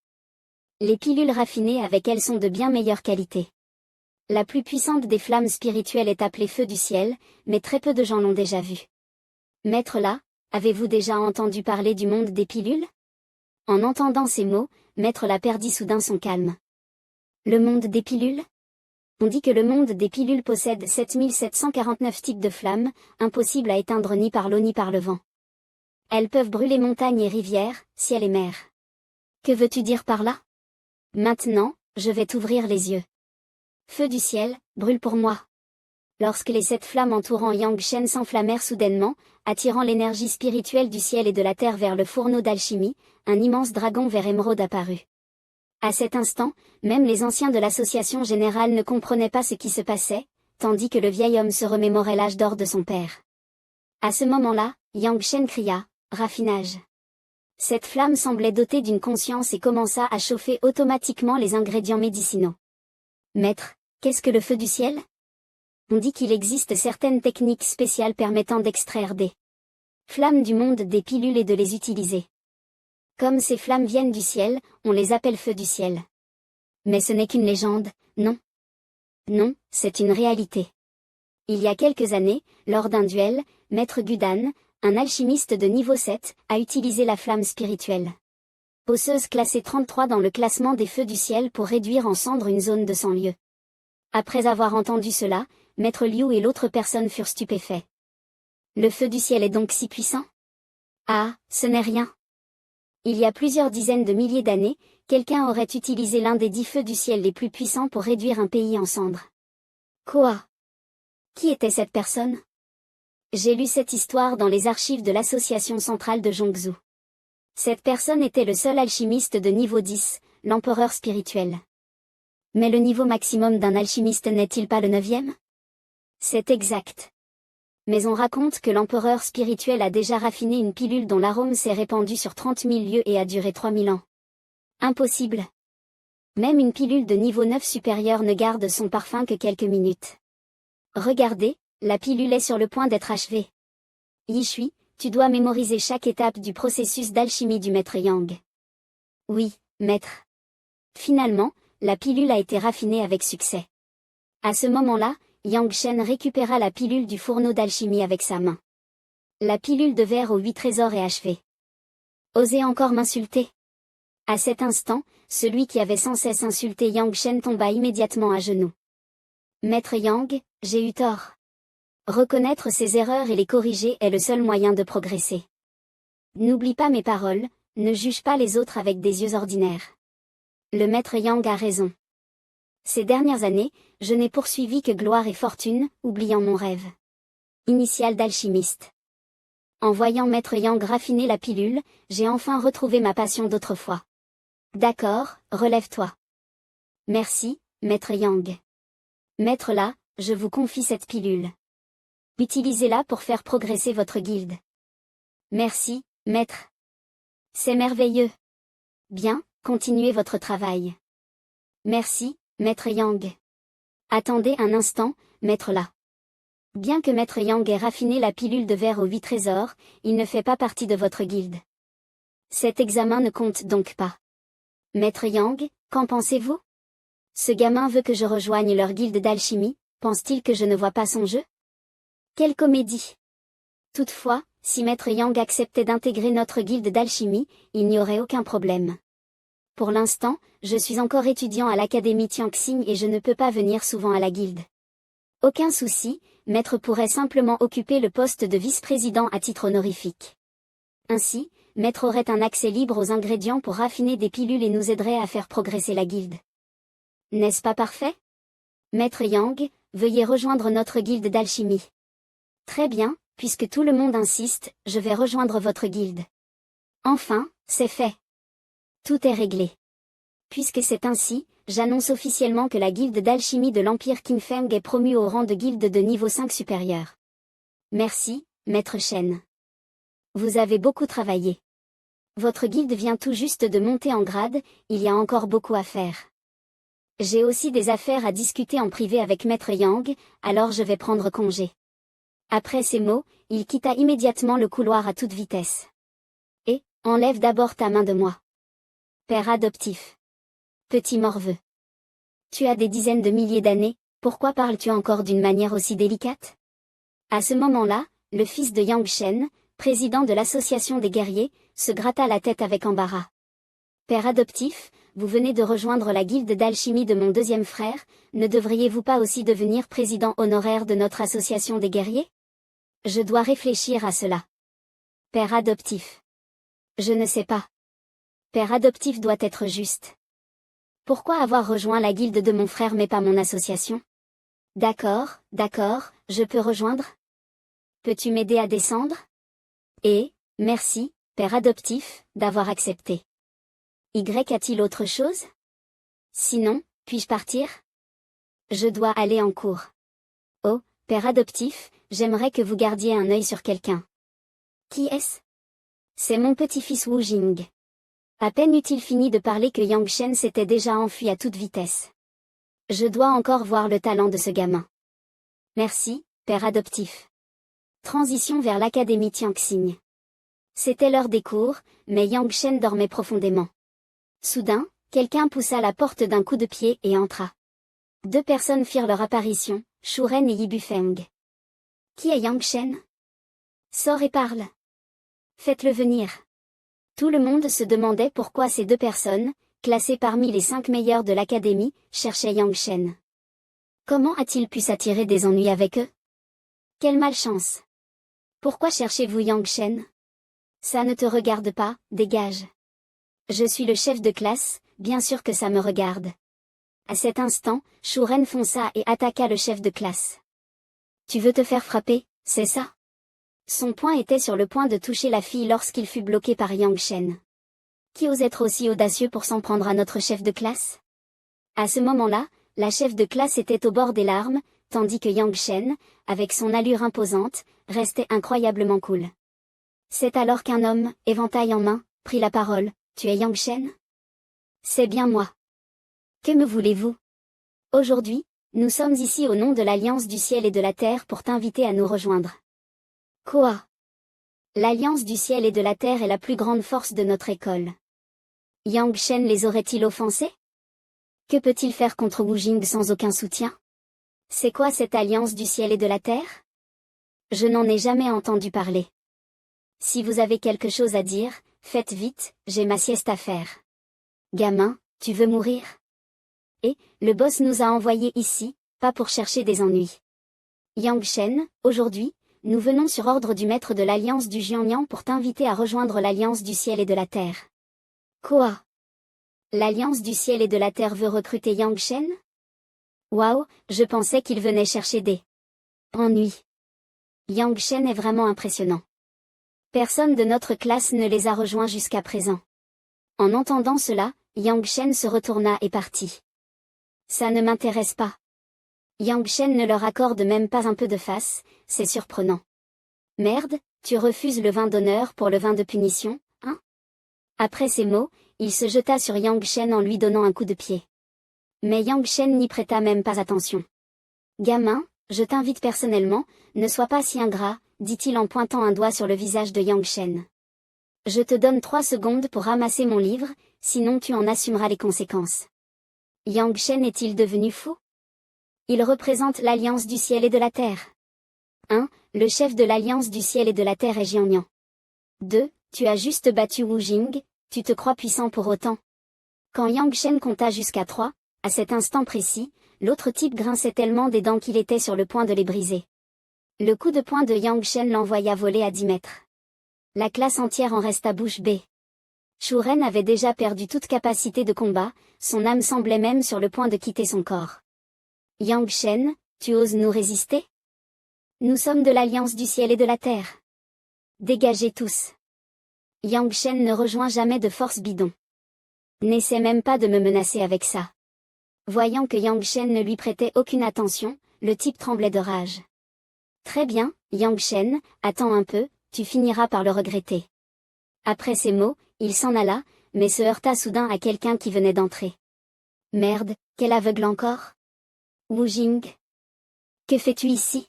Speaker 1: Les pilules raffinées avec elles sont de bien meilleure qualité. La plus puissante des flammes spirituelles est appelée feu du ciel, mais très peu de gens l'ont déjà vue. Maître là, avez-vous déjà entendu parler du monde des pilules? En entendant ces mots, Maître là perdit soudain son calme. Le monde des pilules? On dit que le monde des pilules possède 7749 types de flammes, impossibles à éteindre ni par l'eau ni par le vent. Elles peuvent brûler montagnes et rivières, ciel et mer. Que veux-tu dire par là? Maintenant, je vais t'ouvrir les yeux. Feu du ciel, brûle pour moi. Lorsque les 7 flammes entourant Yang Shen s'enflammèrent soudainement, attirant l'énergie spirituelle du ciel et de la terre vers le fourneau d'alchimie, un immense dragon vert émeraude apparut. À cet instant, même les anciens de l'association générale ne comprenaient pas ce qui se passait, tandis que le vieil homme se remémorait l'âge d'or de son père. À ce moment-là, Yang Shen cria, « Raffinage ». Cette flamme semblait dotée d'une conscience et commença à chauffer automatiquement les ingrédients médicinaux. Maître, qu'est-ce que le feu du ciel? On dit qu'il existe certaines techniques spéciales permettant d'extraire des flammes du monde des pilules et de les utiliser. Comme ces flammes viennent du ciel, on les appelle feux du ciel. Mais ce n'est qu'une légende, non? Non, c'est une réalité. Il y a quelques années, lors d'un duel, Maître Gudan, un alchimiste de niveau 7, a utilisé la flamme spirituelle osseuse classée 33 dans le classement des feux du ciel pour réduire en cendres une zone de 100 lieues. Après avoir entendu cela, Maître Liu et l'autre personne furent stupéfaits. Le feu du ciel est donc si puissant? Ah, ce n'est rien. Il y a plusieurs dizaines de milliers d'années, quelqu'un aurait utilisé l'un des 10 feux du ciel les plus puissants pour réduire un pays en cendres. Quoi? Qui était cette personne? J'ai lu cette histoire dans les archives de l'association centrale de Zhongzhou. Cette personne était le seul alchimiste de niveau 10, l'empereur spirituel. Mais le niveau maximum d'un alchimiste n'est-il pas le 9e? C'est exact. Mais on raconte que l'empereur spirituel a déjà raffiné une pilule dont l'arôme s'est répandu sur 30 000 lieues et a duré 3000 ans. Impossible. Même une pilule de niveau 9 supérieur ne garde son parfum que quelques minutes. Regardez, la pilule est sur le point d'être achevée. Yishui, tu dois mémoriser chaque étape du processus d'alchimie du maître Yang. Oui, maître. Finalement, la pilule a été raffinée avec succès. À ce moment-là, Yang Shen récupéra la pilule du fourneau d'alchimie avec sa main. La pilule de verre aux 8 trésors est achevée. Osez encore m'insulter? À cet instant, celui qui avait sans cesse insulté Yang Shen tomba immédiatement à genoux. Maître Yang, j'ai eu tort. Reconnaître ses erreurs et les corriger est le seul moyen de progresser. N'oublie pas mes paroles, ne juge pas les autres avec des yeux ordinaires. Le maître Yang a raison. Ces dernières années, je n'ai poursuivi que gloire et fortune, oubliant mon rêve initial d'alchimiste. En voyant maître Yang raffiner la pilule, j'ai enfin retrouvé ma passion d'autrefois. D'accord, relève-toi. Merci, maître Yang. Maître là, je vous confie cette pilule. Utilisez-la pour faire progresser votre guilde. Merci, maître. C'est merveilleux. Bien, continuez votre travail. Merci, maître Yang. Attendez un instant, maître là. Bien que maître Yang ait raffiné la pilule de verre aux 8 trésors, il ne fait pas partie de votre guilde. Cet examen ne compte donc pas. Maître Yang, qu'en pensez-vous? Ce gamin veut que je rejoigne leur guilde d'alchimie, pense-t-il que je ne vois pas son jeu? Quelle comédie! Toutefois, si maître Yang acceptait d'intégrer notre guilde d'alchimie, il n'y aurait aucun problème. Pour l'instant, je suis encore étudiant à l'académie Tianxing et je ne peux pas venir souvent à la guilde. Aucun souci, maître pourrait simplement occuper le poste de vice-président à titre honorifique. Ainsi, maître aurait un accès libre aux ingrédients pour raffiner des pilules et nous aiderait à faire progresser la guilde. N'est-ce pas parfait? Maître Yang, veuillez rejoindre notre guilde d'alchimie. Très bien, puisque tout le monde insiste, je vais rejoindre votre guilde. Enfin, c'est fait. Tout est réglé. Puisque c'est ainsi, j'annonce officiellement que la guilde d'alchimie de l'Empire Qingfeng est promue au rang de guilde de niveau 5 supérieur. Merci, maître Shen. Vous avez beaucoup travaillé. Votre guilde vient tout juste de monter en grade, il y a encore beaucoup à faire. J'ai aussi des affaires à discuter en privé avec maître Yang, alors je vais prendre congé. Après ces mots, il quitta immédiatement le couloir à toute vitesse. Et, enlève d'abord ta main de moi. Père adoptif. Petit morveux. Tu as des dizaines de milliers d'années, pourquoi parles-tu encore d'une manière aussi délicate? À ce moment-là, le fils de Yang Shen, président de l'association des guerriers, se gratta la tête avec embarras. Père adoptif, vous venez de rejoindre la guilde d'alchimie de mon deuxième frère, ne devriez-vous pas aussi devenir président honoraire de notre association des guerriers? Je dois réfléchir à cela. Père adoptif. Je ne sais pas. Père adoptif doit être juste. Pourquoi avoir rejoint la guilde de mon frère mais pas mon association? D'accord, je peux rejoindre? Peux-tu m'aider à descendre? Et, merci, père adoptif, d'avoir accepté. Y a-t-il autre chose? Sinon, puis-je partir? Je dois aller en cours. Oh, père adoptif, j'aimerais que vous gardiez un œil sur quelqu'un. Qui est-ce? C'est mon petit-fils Wu Jing. À peine eut-il fini de parler que Yang Shen s'était déjà enfui à toute vitesse. Je dois encore voir le talent de ce gamin. Merci, père adoptif. Transition vers l'académie Tianxing. C'était l'heure des cours, mais Yang Shen dormait profondément. Soudain, quelqu'un poussa la porte d'un coup de pied et entra. Deux personnes firent leur apparition, Shu Ren et Yi Bufeng. Qui est Yang Shen? Sors et parle. Faites-le venir. Tout le monde se demandait pourquoi ces deux personnes, classées parmi les 5 meilleures de l'académie, cherchaient Yang Shen. Comment a-t-il pu s'attirer des ennuis avec eux? Quelle malchance! Pourquoi cherchez-vous Yang Shen? Ça ne te regarde pas, dégage. Je suis le chef de classe, bien sûr que ça me regarde. À cet instant, Shu Ren fonça et attaqua le chef de classe. Tu veux te faire frapper, c'est ça? Son poing était sur le point de toucher la fille lorsqu'il fut bloqué par Yang Shen. Qui ose être aussi audacieux pour s'en prendre à notre chef de classe? À ce moment-là, la chef de classe était au bord des larmes, tandis que Yang Shen, avec son allure imposante, restait incroyablement cool. C'est alors qu'un homme, éventail en main, prit la parole. Tu es Yang Shen? C'est bien moi. Que me voulez-vous? Aujourd'hui, nous sommes ici au nom de l'Alliance du ciel et de la terre pour t'inviter à nous rejoindre. Quoi? L'Alliance du ciel et de la terre est la plus grande force de notre école. Yang Shen les aurait-il offensés? Que peut-il faire contre Wu Jing sans aucun soutien? C'est quoi cette Alliance du ciel et de la terre? Je n'en ai jamais entendu parler. Si vous avez quelque chose à dire, faites vite, j'ai ma sieste à faire. Gamin, tu veux mourir? Et, le boss nous a envoyés ici, pas pour chercher des ennuis. Yang Shen, aujourd'hui, nous venons sur ordre du maître de l'Alliance du Jiangnian pour t'inviter à rejoindre l'Alliance du ciel et de la terre. Quoi? L'Alliance du ciel et de la terre veut recruter Yang Shen? Waouh, je pensais qu'il venait chercher des ennuis. Yang Shen est vraiment impressionnant. Personne de notre classe ne les a rejoints jusqu'à présent. En entendant cela, Yang Shen se retourna et partit. Ça ne m'intéresse pas. Yang Shen ne leur accorde même pas un peu de face, c'est surprenant. Merde, tu refuses le vin d'honneur pour le vin de punition, hein? Après ces mots, il se jeta sur Yang Shen en lui donnant un coup de pied. Mais Yang Shen n'y prêta même pas attention. Gamin, je t'invite personnellement, ne sois pas si ingrat, dit-il en pointant un doigt sur le visage de Yang Shen. Je te donne 3 secondes pour ramasser mon livre, sinon tu en assumeras les conséquences. Yang Shen est-il devenu fou? Il représente l'Alliance du ciel et de la terre. 1. Le chef de l'Alliance du ciel et de la terre est Jiangnian. 2. Tu as juste battu Wu Jing, tu te crois puissant pour autant. Quand Yang Shen compta jusqu'à 3, à cet instant précis, l'autre type grinçait tellement des dents qu'il était sur le point de les briser. Le coup de poing de Yang Shen l'envoya voler à 10 mètres. La classe entière en resta bouche bée. Shu Ren avait déjà perdu toute capacité de combat, son âme semblait même sur le point de quitter son corps. Yang Shen, tu oses nous résister? Nous sommes de l'Alliance du ciel et de la terre. Dégagez tous. Yang Shen ne rejoint jamais de force bidon. N'essaie même pas de me menacer avec ça. Voyant que Yang Shen ne lui prêtait aucune attention, le type tremblait de rage. Très bien, Yang Shen, attends un peu, tu finiras par le regretter. Après ces mots, il s'en alla, mais se heurta soudain à quelqu'un qui venait d'entrer. Merde, quel aveugle encore? Wu Jing. Que fais-tu ici?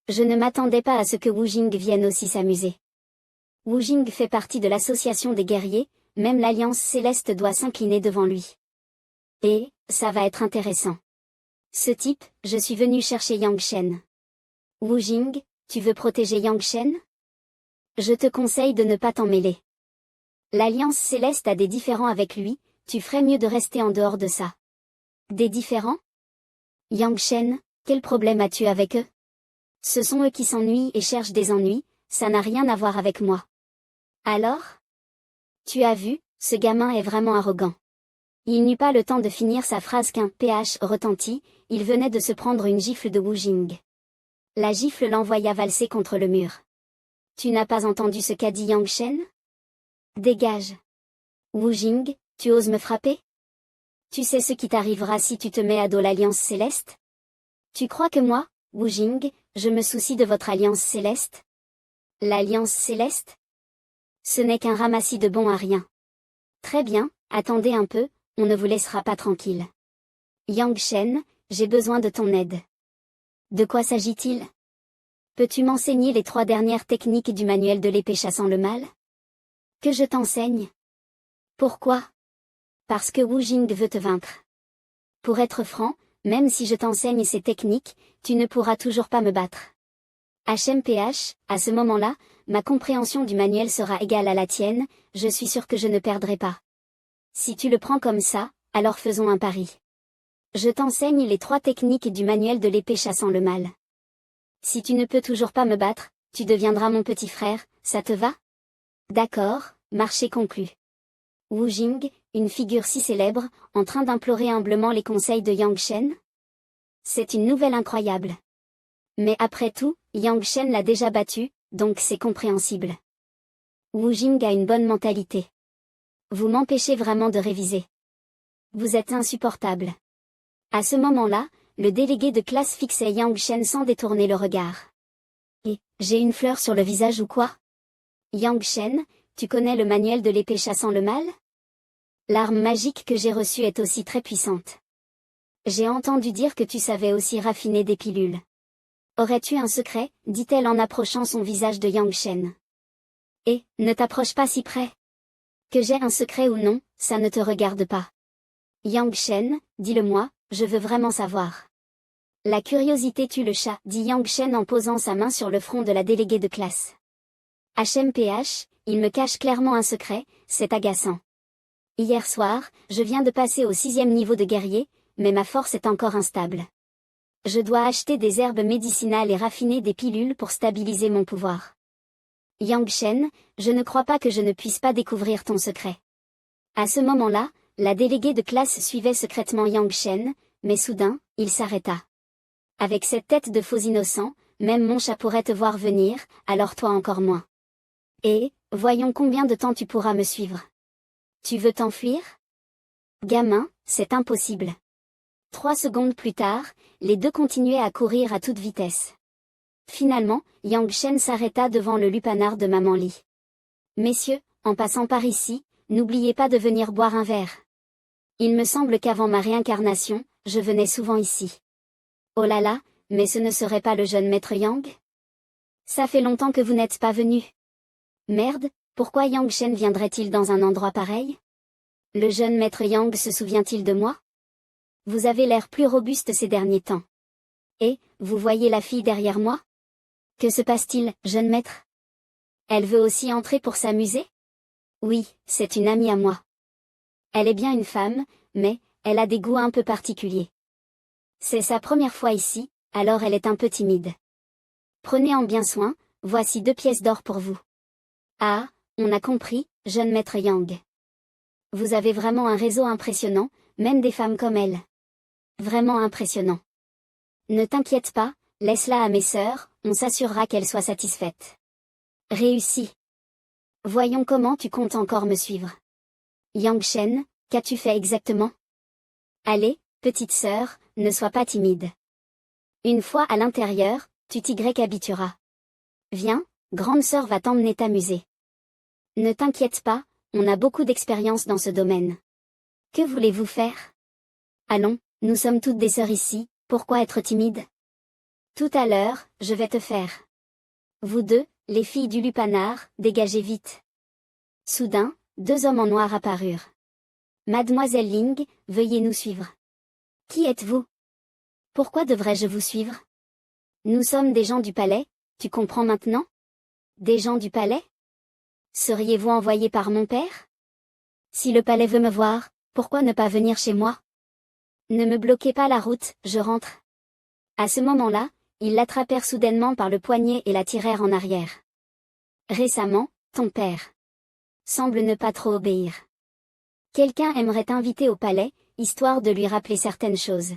Speaker 1: Je ne m'attendais pas à ce que Wu Jing vienne aussi s'amuser. Wu Jing fait partie de l'association des guerriers, même l'Alliance Céleste doit s'incliner devant lui. Et, ça va être intéressant. Ce type, je suis venu chercher Yang Shen. Wu Jing, tu veux protéger Yang Shen? Je te conseille de ne pas t'en mêler. L'Alliance Céleste a des différends avec lui, tu ferais mieux de rester en dehors de ça. Des différends? Yang Shen, quel problème as-tu avec eux? Ce sont eux qui s'ennuient et cherchent des ennuis, ça n'a rien à voir avec moi. Alors? Tu as vu, ce gamin est vraiment arrogant. Il n'eut pas le temps de finir sa phrase qu'un PH retentit, il venait de se prendre une gifle de Wu Jing. La gifle l'envoya valser contre le mur. Tu n'as pas entendu ce qu'a dit Yang Shen? Dégage. Wu Jing, tu oses me frapper? Tu sais ce qui t'arrivera si tu te mets à dos l'Alliance Céleste? Tu crois que moi, Wu Jing, je me soucie de votre Alliance Céleste? L'Alliance Céleste? Ce n'est qu'un ramassis de bons à rien. Très bien, attendez un peu, on ne vous laissera pas tranquille. Yang Shen, j'ai besoin de ton aide. De quoi s'agit-il? Peux-tu m'enseigner les 3 dernières techniques du manuel de l'épée chassant le mal? Que je t'enseigne? Pourquoi? Parce que Wu Jing veut te vaincre. Pour être franc, même si je t'enseigne ces techniques, tu ne pourras toujours pas me battre. HMPH, à ce moment-là, ma compréhension du manuel sera égale à la tienne, je suis sûr que je ne perdrai pas. Si tu le prends comme ça, alors faisons un pari. Je t'enseigne les 3 techniques du manuel de l'épée chassant le mal. Si tu ne peux toujours pas me battre, tu deviendras mon petit frère, ça te va? D'accord, marché conclu. Wu Jing, une figure si célèbre, en train d'implorer humblement les conseils de Yang Shen? C'est une nouvelle incroyable. Mais après tout, Yang Shen l'a déjà battu, donc c'est compréhensible. Wu Jing a une bonne mentalité. Vous m'empêchez vraiment de réviser. Vous êtes insupportable. À ce moment-là, le délégué de classe fixait Yang Shen sans détourner le regard. Et, j'ai une fleur sur le visage ou quoi? Yang Shen, tu connais le manuel de l'épée chassant le mal? L'arme magique que j'ai reçue est aussi très puissante. J'ai entendu dire que tu savais aussi raffiner des pilules. Aurais-tu un secret, dit-elle en approchant son visage de Yang Shen. Et, ne t'approche pas si près. Que j'ai un secret ou non, ça ne te regarde pas. Yang Shen, dis-le-moi, je veux vraiment savoir. La curiosité tue le chat, dit Yang Shen en posant sa main sur le front de la déléguée de classe. HMPH, il me cache clairement un secret, c'est agaçant. Hier soir, je viens de passer au 6e niveau de guerrier, mais ma force est encore instable. Je dois acheter des herbes médicinales et raffiner des pilules pour stabiliser mon pouvoir. Yang Shen, je ne crois pas que je ne puisse pas découvrir ton secret. À ce moment-là, la déléguée de classe suivait secrètement Yang Shen, mais soudain, il s'arrêta. Avec cette tête de faux innocent, même mon chat pourrait te voir venir, alors toi encore moins. Et, voyons combien de temps tu pourras me suivre. Tu veux t'enfuir? Gamin, c'est impossible. 3 secondes plus tard, les deux continuaient à courir à toute vitesse. Finalement, Yang Shen s'arrêta devant le lupanar de Maman Li. Messieurs, en passant par ici, n'oubliez pas de venir boire un verre. Il me semble qu'avant ma réincarnation, je venais souvent ici. Oh là là, mais ce ne serait pas le jeune maître Yang? Ça fait longtemps que vous n'êtes pas venu. Merde, pourquoi Yang Shen viendrait-il dans un endroit pareil? Le jeune maître Yang se souvient-il de moi? Vous avez l'air plus robuste ces derniers temps. Et, vous voyez la fille derrière moi? Que se passe-t-il, jeune maître? Elle veut aussi entrer pour s'amuser? Oui, c'est une amie à moi. Elle est bien une femme, mais, elle a des goûts un peu particuliers. C'est sa première fois ici, alors elle est un peu timide. Prenez en bien soin, voici 2 pièces d'or pour vous. Ah, on a compris, jeune maître Yang. Vous avez vraiment un réseau impressionnant, même des femmes comme elle. Vraiment impressionnant. Ne t'inquiète pas, laisse-la à mes sœurs, on s'assurera qu'elles soient satisfaites. Réussi. Voyons comment tu comptes encore me suivre. Yang Shen, qu'as-tu fait exactement? Allez, petite sœur, ne sois pas timide. Une fois à l'intérieur, tu t'y habitueras. Viens, grande sœur va t'emmener t'amuser. Ne t'inquiète pas, on a beaucoup d'expérience dans ce domaine. Que voulez-vous faire? Allons, nous sommes toutes des sœurs ici, pourquoi être timide? Tout à l'heure, je vais te faire. Vous deux, les filles du lupanar, dégagez vite. Soudain, 2 hommes en noir apparurent. Mademoiselle Ling, veuillez nous suivre. Qui êtes-vous? Pourquoi devrais-je vous suivre? Nous sommes des gens du palais, tu comprends maintenant? Des gens du palais? Seriez-vous envoyés par mon père? Si le palais veut me voir, pourquoi ne pas venir chez moi? Ne me bloquez pas la route, je rentre. À ce moment-là, ils l'attrapèrent soudainement par le poignet et la tirèrent en arrière. Récemment, ton père semble ne pas trop obéir. Quelqu'un aimerait t'inviter au palais, histoire de lui rappeler certaines choses.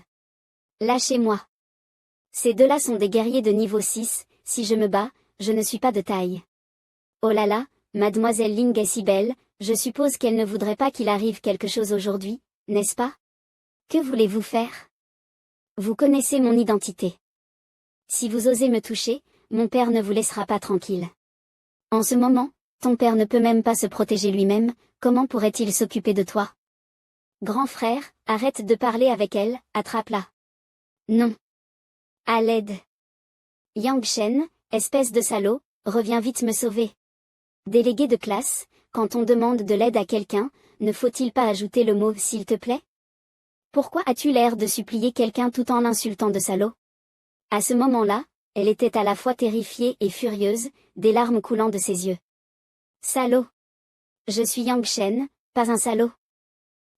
Speaker 1: Lâchez-moi. Ces deux-là sont des guerriers de niveau 6, si je me bats, je ne suis pas de taille. Oh là là, mademoiselle Ling est si belle, je suppose qu'elle ne voudrait pas qu'il arrive quelque chose aujourd'hui, n'est-ce pas? Que voulez-vous faire? Vous connaissez mon identité. Si vous osez me toucher, mon père ne vous laissera pas tranquille. En ce moment, ton père ne peut même pas se protéger lui-même, comment pourrait-il s'occuper de toi? Grand frère, arrête de parler avec elle, attrape-la. Non. À l'aide. Yang Shen, espèce de salaud, reviens vite me sauver. Délégué de classe, quand on demande de l'aide à quelqu'un, ne faut-il pas ajouter le mot « s'il te plaît » ? Pourquoi as-tu l'air de supplier quelqu'un tout en l'insultant de salaud? À ce moment-là, elle était à la fois terrifiée et furieuse, des larmes coulant de ses yeux. Salaud. Je suis Yang Shen, pas un salaud.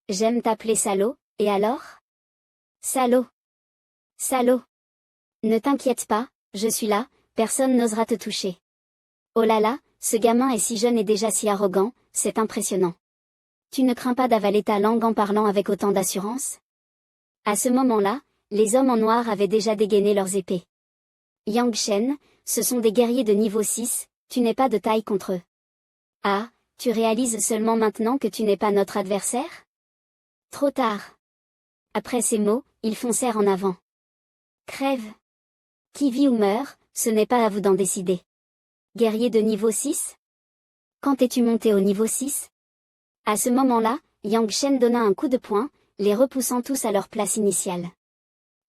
Speaker 1: J'aime t'appeler salaud, et alors? Salaud. Salaud. Ne t'inquiète pas, je suis là, personne n'osera te toucher. Oh là là, ce gamin est si jeune et déjà si arrogant, c'est impressionnant. Tu ne crains pas d'avaler ta langue en parlant avec autant d'assurance? À ce moment-là, les hommes en noir avaient déjà dégainé leurs épées. Yang Shen, ce sont des guerriers de niveau 6, tu n'es pas de taille contre eux. Ah, tu réalises seulement maintenant que tu n'es pas notre adversaire? Trop tard. Après ces mots, ils foncèrent en avant. Crève. Qui vit ou meurt, ce n'est pas à vous d'en décider. Guerrier de niveau 6? Quand es-tu monté au niveau 6? À ce moment-là, Yang Shen donna un coup de poing, les repoussant tous à leur place initiale.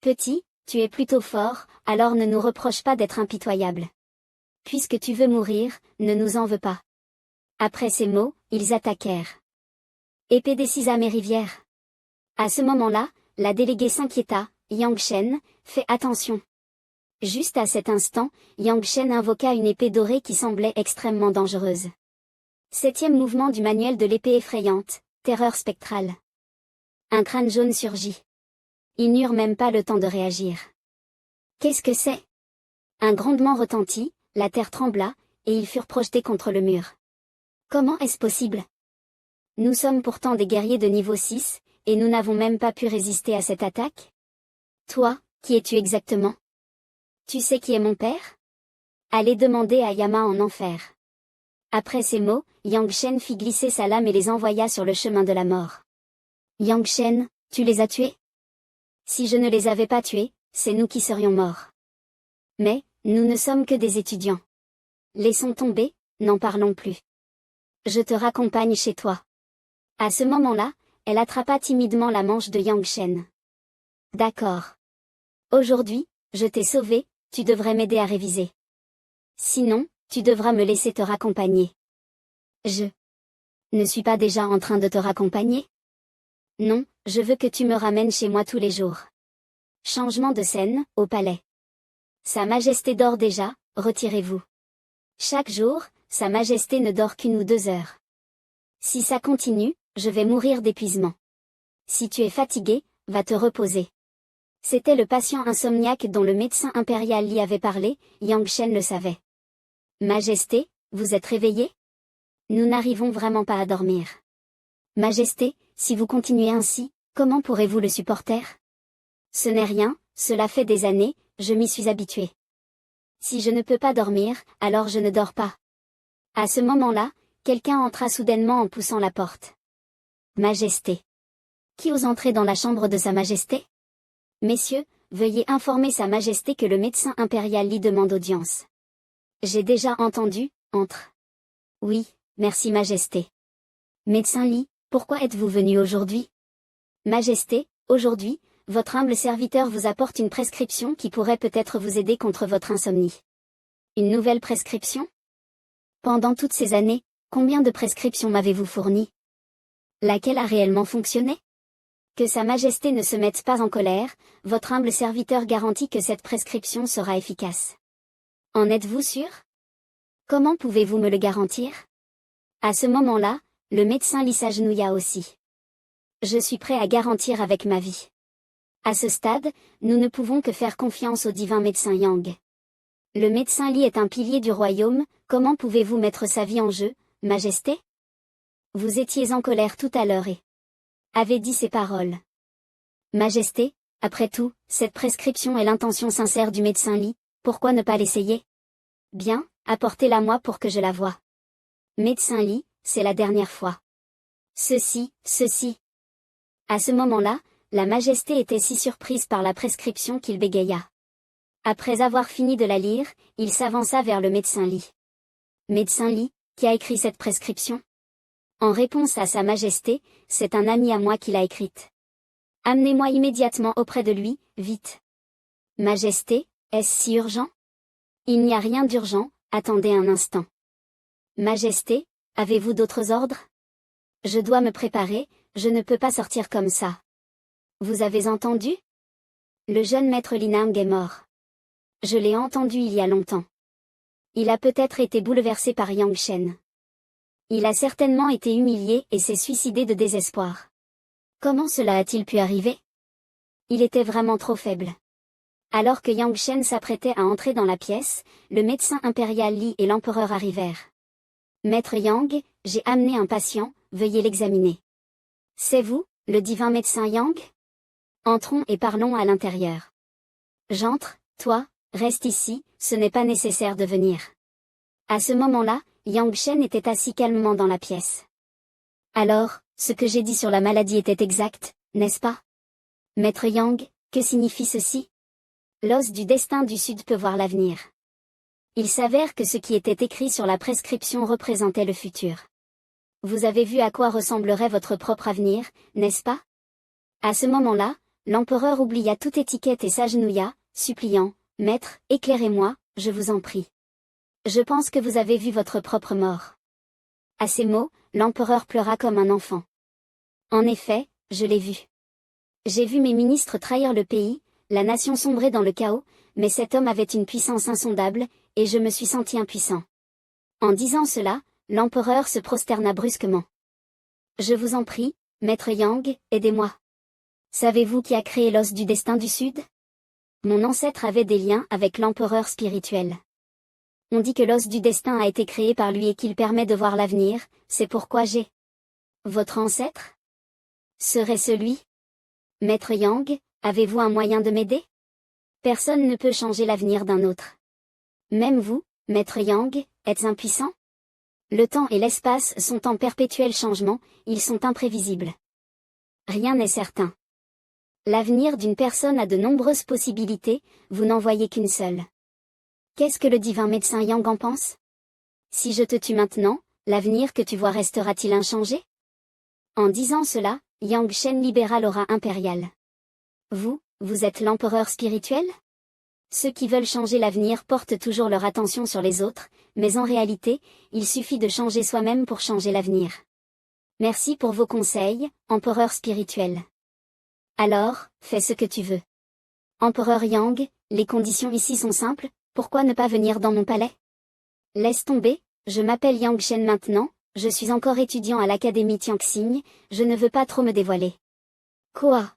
Speaker 1: Petit, tu es plutôt fort, alors ne nous reproche pas d'être impitoyable. Puisque tu veux mourir, ne nous en veux pas. Après ces mots, ils attaquèrent. Épée des Sisam et rivière. À ce moment-là, la déléguée s'inquiéta, Yang Shen, fais attention. Juste à cet instant, Yang Shen invoqua une épée dorée qui semblait extrêmement dangereuse. 7e mouvement du manuel de l'épée effrayante, terreur spectrale. Un crâne jaune surgit. Ils n'eurent même pas le temps de réagir. Qu'est-ce que c'est? Un grondement retentit, la terre trembla, et ils furent projetés contre le mur. Comment est-ce possible? Nous sommes pourtant des guerriers de niveau 6, et nous n'avons même pas pu résister à cette attaque? Toi, qui es-tu exactement? Tu sais qui est mon père? Allez demander à Yama en enfer. Après ces mots, Yang Shen fit glisser sa lame et les envoya sur le chemin de la mort. Yang Shen, tu les as tués? Si je ne les avais pas tués, c'est nous qui serions morts. Mais, nous ne sommes que des étudiants. Laissons tomber, n'en parlons plus. Je te raccompagne chez toi. À ce moment-là, elle attrapa timidement la manche de Yang Shen. D'accord. Aujourd'hui, je t'ai sauvé, tu devrais m'aider à réviser. Sinon, tu devras me laisser te raccompagner. Je ne suis pas déjà en train de te raccompagner? Non, je veux que tu me ramènes chez moi tous les jours. Changement de scène, au palais. Sa Majesté dort déjà, retirez-vous. Chaque jour, Sa Majesté ne dort qu'1 ou 2 heures. Si ça continue, je vais mourir d'épuisement. Si tu es fatigué, va te reposer. C'était le patient insomniaque dont le médecin impérial Li avait parlé, Yang Shen le savait. Majesté, vous êtes réveillé? Nous n'arrivons vraiment pas à dormir. Majesté, si vous continuez ainsi, comment pourrez-vous le supporter? Ce n'est rien, cela fait des années, je m'y suis habitué. Si je ne peux pas dormir, alors je ne dors pas. À ce moment-là, quelqu'un entra soudainement en poussant la porte. Majesté. Qui ose entrer dans la chambre de Sa Majesté? Messieurs, veuillez informer Sa Majesté que le médecin impérial Li demande audience. J'ai déjà entendu, entre. Oui, merci Majesté. Médecin Li, pourquoi êtes-vous venu aujourd'hui? Majesté, aujourd'hui, votre humble serviteur vous apporte une prescription qui pourrait peut-être vous aider contre votre insomnie. Une nouvelle prescription? Pendant toutes ces années, combien de prescriptions m'avez-vous fourni? Laquelle a réellement fonctionné? Que Sa Majesté ne se mette pas en colère, votre humble serviteur garantit que cette prescription sera efficace. En êtes-vous sûr? Comment pouvez-vous me le garantir? À ce moment-là, le médecin Li s'agenouilla aussi. Je suis prêt à garantir avec ma vie. À ce stade, nous ne pouvons que faire confiance au divin médecin Yang. Le médecin Li est un pilier du royaume, comment pouvez-vous mettre sa vie en jeu, Majesté? Vous étiez en colère tout à l'heure et avez dit ces paroles. Majesté, après tout, cette prescription est l'intention sincère du médecin Li, pourquoi ne pas l'essayer? Bien, apportez-la-moi pour que je la voie. Médecin Li, c'est la dernière fois. Ceci. À ce moment-là, la Majesté était si surprise par la prescription qu'il bégaya. Après avoir fini de la lire, il s'avança vers le médecin Li. Médecin Li, qui a écrit cette prescription? En réponse à Sa Majesté, c'est un ami à moi qui l'a écrite. Amenez-moi immédiatement auprès de lui, vite. Majesté, est-ce si urgent? Il n'y a rien d'urgent, attendez un instant. Majesté, avez-vous d'autres ordres? Je dois me préparer, je ne peux pas sortir comme ça. Vous avez entendu? Le jeune maître Linang est mort. Je l'ai entendu il y a longtemps. Il a peut-être été bouleversé par Yang Shen. Il a certainement été humilié et s'est suicidé de désespoir. Comment cela a-t-il pu arriver? Il était vraiment trop faible. Alors que Yang Shen s'apprêtait à entrer dans la pièce, le médecin impérial Li et l'empereur arrivèrent. Maître Yang, j'ai amené un patient, veuillez l'examiner. C'est vous, le divin médecin Yang? Entrons et parlons à l'intérieur. J'entre, toi, reste ici, ce n'est pas nécessaire de venir. À ce moment-là, Yang Shen était assis calmement dans la pièce. Alors, ce que j'ai dit sur la maladie était exact, n'est-ce pas? Maître Yang, que signifie ceci? L'os du destin du Sud peut voir l'avenir. Il s'avère que ce qui était écrit sur la prescription représentait le futur. Vous avez vu à quoi ressemblerait votre propre avenir, n'est-ce pas? À ce moment-là, l'empereur oublia toute étiquette et s'agenouilla, suppliant, « Maître, éclairez-moi, je vous en prie. Je pense que vous avez vu votre propre mort. » À ces mots, l'empereur pleura comme un enfant. En effet, je l'ai vu. J'ai vu mes ministres trahir le pays, la nation sombrer dans le chaos, mais cet homme avait une puissance insondable, et je me suis senti impuissant. En disant cela, l'empereur se prosterna brusquement. Je vous en prie, maître Yang, aidez-moi. Savez-vous qui a créé l'os du destin du Sud? Mon ancêtre avait des liens avec l'empereur spirituel. On dit que l'os du destin a été créé par lui et qu'il permet de voir l'avenir, c'est pourquoi j'ai. Votre ancêtre? Serait celui? Maître Yang, avez-vous un moyen de m'aider? Personne ne peut changer l'avenir d'un autre. Même vous, maître Yang, êtes impuissant? Le temps et l'espace sont en perpétuel changement, ils sont imprévisibles. Rien n'est certain. L'avenir d'une personne a de nombreuses possibilités, vous n'en voyez qu'une seule. Qu'est-ce que le divin médecin Yang en pense? Si je te tue maintenant, l'avenir que tu vois restera-t-il inchangé? En disant cela, Yang Shen libéra l'aura impériale. Vous êtes l'empereur spirituel? Ceux qui veulent changer l'avenir portent toujours leur attention sur les autres, mais en réalité, il suffit de changer soi-même pour changer l'avenir. Merci pour vos conseils, empereur spirituel. Alors, fais ce que tu veux. Empereur Yang, les conditions ici sont simples, pourquoi ne pas venir dans mon palais? Laisse tomber, je m'appelle Yang Shen maintenant, je suis encore étudiant à l'académie Tianxing, je ne veux pas trop me dévoiler. Quoi?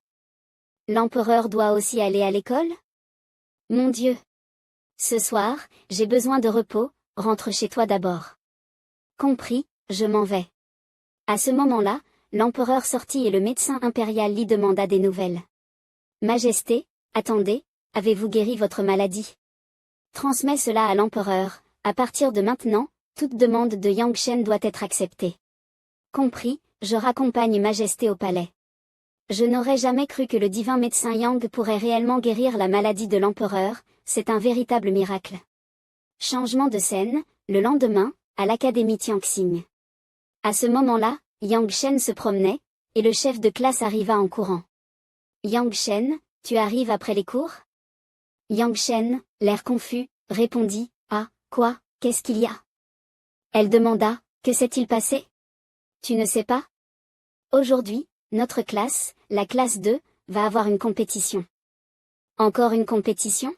Speaker 1: L'empereur doit aussi aller à l'école? Mon Dieu! Ce soir, j'ai besoin de repos, rentre chez toi d'abord. Compris, je m'en vais. À ce moment-là, l'empereur sortit et le médecin impérial lui demanda des nouvelles. Majesté, attendez, avez-vous guéri votre maladie? Transmets cela à l'empereur, à partir de maintenant, toute demande de Yang Shen doit être acceptée. Compris, je raccompagne Majesté au palais. Je n'aurais jamais cru que le divin médecin Yang pourrait réellement guérir la maladie de l'empereur, c'est un véritable miracle. Changement de scène, le lendemain, à l'académie Tianxing. À ce moment-là, Yang Shen se promenait, et le chef de classe arriva en courant. Yang Shen, tu arrives après les cours? Yang Shen, l'air confus, répondit, ah, quoi, qu'est-ce qu'il y a? Elle demanda, que s'est-il passé? Tu ne sais pas? Aujourd'hui, notre classe, la classe 2, va avoir une compétition. Encore une compétition?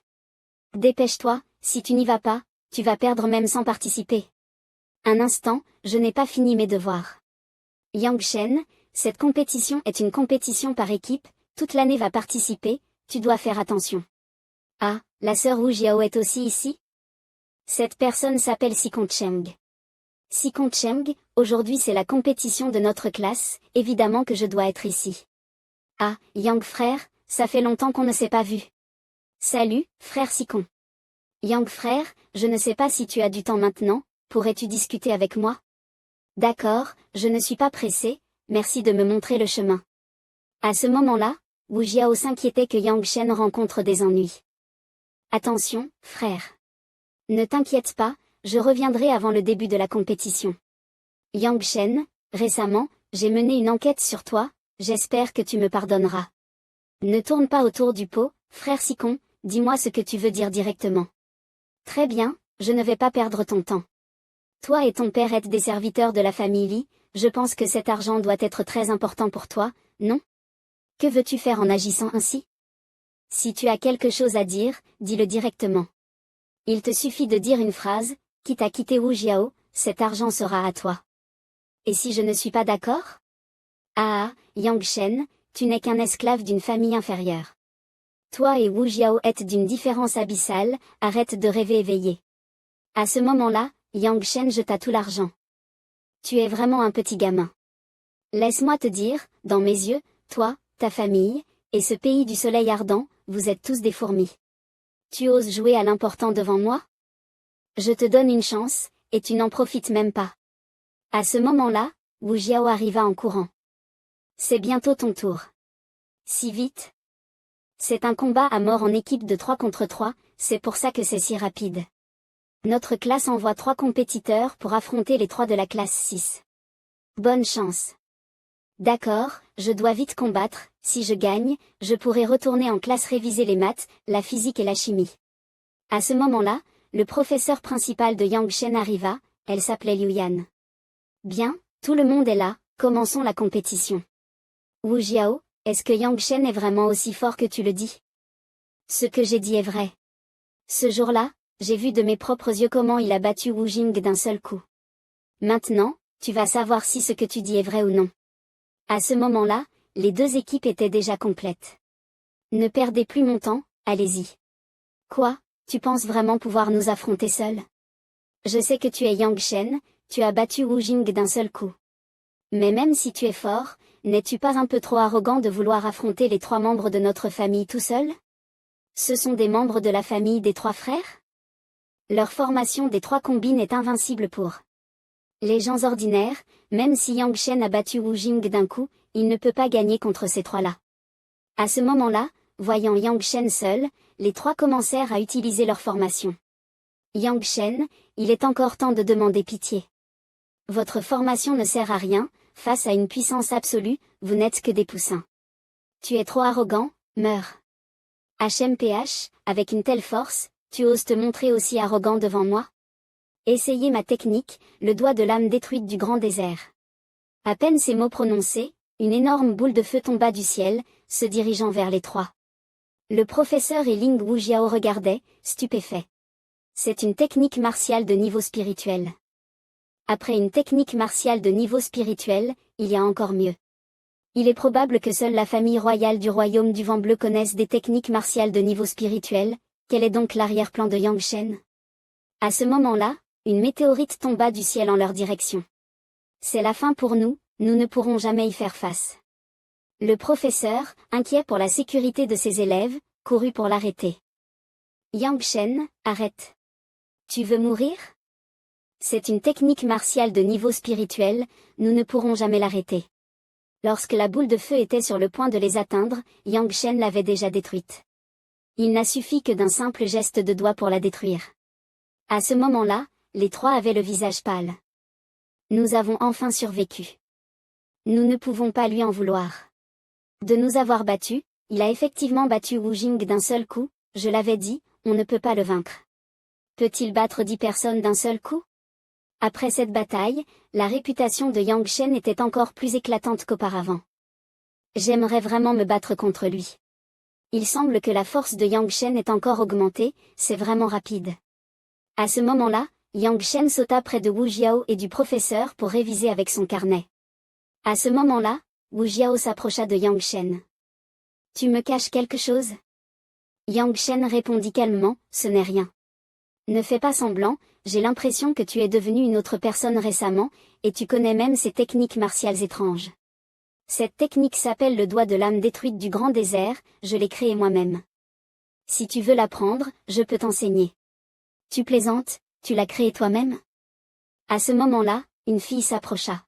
Speaker 1: Dépêche-toi, si tu n'y vas pas, tu vas perdre même sans participer. Un instant, je n'ai pas fini mes devoirs. Yang Shen, cette compétition est une compétition par équipe, toute l'année va participer, tu dois faire attention. Ah, la sœur Wu Jiao est aussi ici? Cette personne s'appelle Sikon Cheng. Sikon Cheng, aujourd'hui c'est la compétition de notre classe, évidemment que je dois être ici. Ah, Yang frère, ça fait longtemps qu'on ne s'est pas vu. Salut, frère Sikon. Yang frère, je ne sais pas si tu as du temps maintenant, pourrais-tu discuter avec moi? D'accord, je ne suis pas pressé, merci de me montrer le chemin. À ce moment-là, Wu Jiao s'inquiétait que Yang Shen rencontre des ennuis. Attention, frère. Ne t'inquiète pas, je reviendrai avant le début de la compétition. Yang Shen, récemment, j'ai mené une enquête sur toi, j'espère que tu me pardonneras. Ne tourne pas autour du pot, frère Sikon, dis-moi ce que tu veux dire directement. Très bien, je ne vais pas perdre ton temps. Toi et ton père êtes des serviteurs de la famille Li, je pense que cet argent doit être très important pour toi, non? Que veux-tu faire en agissant ainsi? Si tu as quelque chose à dire, dis-le directement. Il te suffit de dire une phrase, quitte à quitter Wu Jiao, cet argent sera à toi. Et si je ne suis pas d'accord? Ah, Yang Shen, tu n'es qu'un esclave d'une famille inférieure. Toi et Wu Jiao êtes d'une différence abyssale, arrête de rêver éveillé. À ce moment-là, Yang Shen jeta tout l'argent. Tu es vraiment un petit gamin. Laisse-moi te dire, dans mes yeux, toi, ta famille, et ce pays du soleil ardent, vous êtes tous des fourmis. Tu oses jouer à l'important devant moi? Je te donne une chance, et tu n'en profites même pas. À ce moment-là, Wu Jiao arriva en courant. C'est bientôt ton tour. Si vite? C'est un combat à mort en équipe de 3 contre 3, c'est pour ça que c'est si rapide. Notre classe envoie 3 compétiteurs pour affronter les 3 de la classe 6. Bonne chance. D'accord, je dois vite combattre, si je gagne, je pourrai retourner en classe réviser les maths, la physique et la chimie. À ce moment-là, le professeur principal de Yang Shen arriva, elle s'appelait Liu Yan. Bien, tout le monde est là, commençons la compétition. Wu Jiao, est-ce que Yang Shen est vraiment aussi fort que tu le dis? Ce que j'ai dit est vrai. Ce jour-là, j'ai vu de mes propres yeux comment il a battu Wu Jing d'un seul coup. Maintenant, tu vas savoir si ce que tu dis est vrai ou non. À ce moment-là, les 2 équipes étaient déjà complètes. Ne perdez plus mon temps, allez-y. Quoi, tu penses vraiment pouvoir nous affronter seul? Je sais que tu es Yang Shen, tu as battu Wu Jing d'un seul coup. Mais même si tu es fort, n'es-tu pas un peu trop arrogant de vouloir affronter les 3 membres de notre famille tout seul? Ce sont des membres de la famille des 3 frères? Leur formation des 3 combines est invincible pour les gens ordinaires, même si Yang Shen a battu Wu Jing d'un coup, il ne peut pas gagner contre ces 3-là. À ce moment-là, voyant Yang Shen seul, les 3 commencèrent à utiliser leur formation. Yang Shen, il est encore temps de demander pitié. Votre formation ne sert à rien, face à une puissance absolue, vous n'êtes que des poussins. Tu es trop arrogant, meurs. HMPH, avec une telle force, tu oses te montrer aussi arrogant devant moi? Essayez ma technique, le doigt de l'âme détruite du grand désert. À peine ces mots prononcés, une énorme boule de feu tomba du ciel, se dirigeant vers les 3. Le professeur et Ling Wu Jiao regardaient, stupéfaits. C'est une technique martiale de niveau spirituel. Après une technique martiale de niveau spirituel, il y a encore mieux. Il est probable que seule la famille royale du royaume du vent bleu connaisse des techniques martiales de niveau spirituel. Quel est donc l'arrière-plan de Yang Shen? À ce moment-là, une météorite tomba du ciel en leur direction. C'est la fin pour nous, nous ne pourrons jamais y faire face. Le professeur, inquiet pour la sécurité de ses élèves, courut pour l'arrêter. Yang Shen, arrête. Tu veux mourir? C'est une technique martiale de niveau spirituel, nous ne pourrons jamais l'arrêter. Lorsque la boule de feu était sur le point de les atteindre, Yang Shen l'avait déjà détruite. Il n'a suffi que d'un simple geste de doigt pour la détruire. À ce moment-là, les trois avaient le visage pâle. Nous avons enfin survécu. Nous ne pouvons pas lui en vouloir. De nous avoir battus, il a effectivement battu Wu Jing d'un seul coup, je l'avais dit, on ne peut pas le vaincre. Peut-il battre 10 personnes d'un seul coup? Après cette bataille, la réputation de Yang Shen était encore plus éclatante qu'auparavant. J'aimerais vraiment me battre contre lui. Il semble que la force de Yang Shen est encore augmentée, c'est vraiment rapide. À ce moment-là, Yang Shen sauta près de Wu Jiao et du professeur pour réviser avec son carnet. À ce moment-là, Wu Jiao s'approcha de Yang Shen. Tu me caches quelque chose? Yang Shen répondit calmement, ce n'est rien. Ne fais pas semblant, j'ai l'impression que tu es devenu une autre personne récemment, et tu connais même ces techniques martiales étranges. Cette technique s'appelle le doigt de l'âme détruite du grand désert, je l'ai créée moi-même. Si tu veux l'apprendre, je peux t'enseigner. Tu plaisantes, tu l'as créée toi-même? À ce moment-là, une fille s'approcha.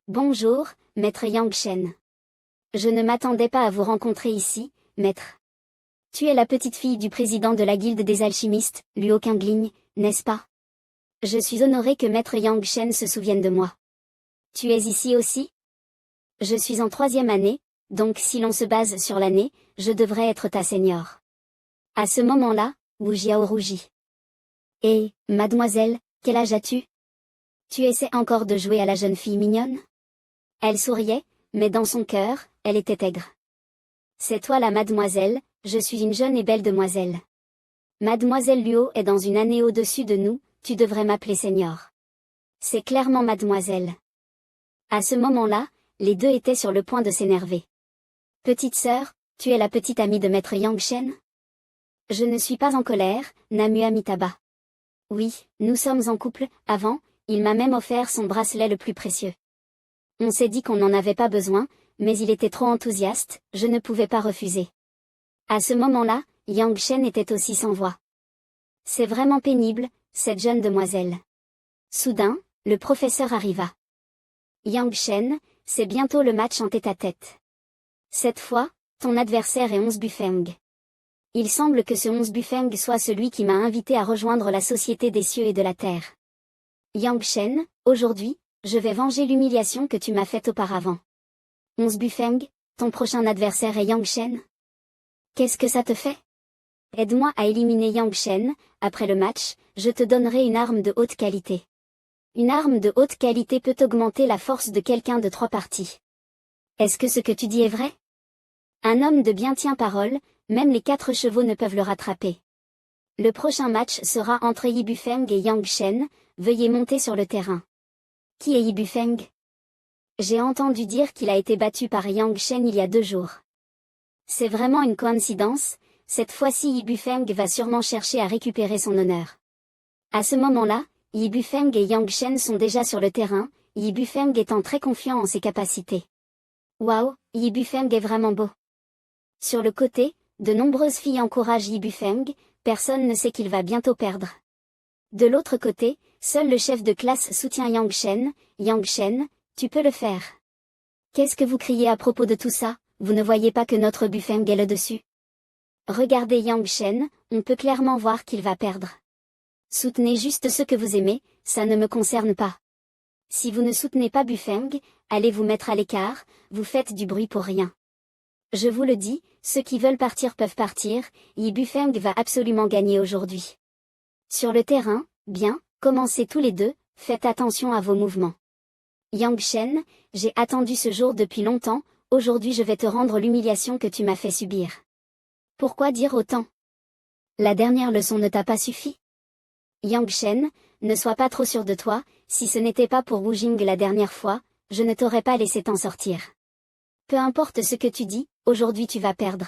Speaker 1: Bonjour, maître Yang Shen. Je ne m'attendais pas à vous rencontrer ici, maître. Tu es la petite fille du président de la guilde des alchimistes, Luo Qingling, n'est-ce pas? Je suis honoré que maître Yang Shen se souvienne de moi. Tu es ici aussi? Je suis en 3e année, donc si l'on se base sur l'année, je devrais être ta senior. À ce moment-là, Wu Jiao rougit. Et, mademoiselle, quel âge as-tu? Tu essaies encore de jouer à la jeune fille mignonne? Elle souriait, mais dans son cœur, elle était aigre. C'est toi la mademoiselle, je suis une jeune et belle demoiselle. Mademoiselle Luo est dans une année au-dessus de nous, tu devrais m'appeler senior. C'est clairement mademoiselle. À ce moment-là, les deux étaient sur le point de s'énerver. Petite sœur, tu es la petite amie de maître Yang Shen? Je ne suis pas en colère, Namu Amitabha. Oui, nous sommes en couple, avant, il m'a même offert son bracelet le plus précieux. On s'est dit qu'on n'en avait pas besoin, mais il était trop enthousiaste, je ne pouvais pas refuser. À ce moment-là, Yang Shen était aussi sans voix. C'est vraiment pénible, cette jeune demoiselle. Soudain, le professeur arriva. Yang Shen, c'est bientôt le match en tête-à-tête. Cette fois, ton adversaire est Onze Bufeng. Il semble que ce Onze Bufeng soit celui qui m'a invité à rejoindre la Société des cieux et de la terre. Yang Shen, aujourd'hui, je vais venger l'humiliation que tu m'as faite auparavant. Onze Bufeng, ton prochain adversaire est Yang Shen? Qu'est-ce que ça te fait? Aide-moi à éliminer Yang Shen, après le match, je te donnerai une arme de haute qualité. Une arme de haute qualité peut augmenter la force de quelqu'un de 3 parties. Est-ce que ce que tu dis est vrai? Un homme de bien tient parole, même les 4 chevaux ne peuvent le rattraper. Le prochain match sera entre Yi Bufeng et Yang Shen, veuillez monter sur le terrain. Qui est Yi Bufeng? J'ai entendu dire qu'il a été battu par Yang Shen il y a 2 jours. C'est vraiment une coïncidence, cette fois-ci Yi Bufeng va sûrement chercher à récupérer son honneur. À ce moment-là, Yi Bufeng et Yang Shen sont déjà sur le terrain, Yi Bufeng étant très confiant en ses capacités. Waouh, Yi Bufeng est vraiment beau. Sur le côté, de nombreuses filles encouragent Yi Bufeng, personne ne sait qu'il va bientôt perdre. De l'autre côté, seul le chef de classe soutient Yang Shen, tu peux le faire. Qu'est-ce que vous criez à propos de tout ça, vous ne voyez pas que notre Bufeng est le dessus? Regardez Yang Shen, on peut clairement voir qu'il va perdre. Soutenez juste ceux que vous aimez, ça ne me concerne pas. Si vous ne soutenez pas Bufeng, allez vous mettre à l'écart, vous faites du bruit pour rien. Je vous le dis, ceux qui veulent partir peuvent partir, Yi Bufeng va absolument gagner aujourd'hui. Sur le terrain, bien, commencez tous les deux, faites attention à vos mouvements. Yang Shen, j'ai attendu ce jour depuis longtemps, aujourd'hui je vais te rendre l'humiliation que tu m'as fait subir. Pourquoi dire autant? La dernière leçon ne t'a pas suffi? Yang Shen, ne sois pas trop sûr de toi, si ce n'était pas pour Wu Jing la dernière fois, je ne t'aurais pas laissé t'en sortir. Peu importe ce que tu dis, aujourd'hui tu vas perdre.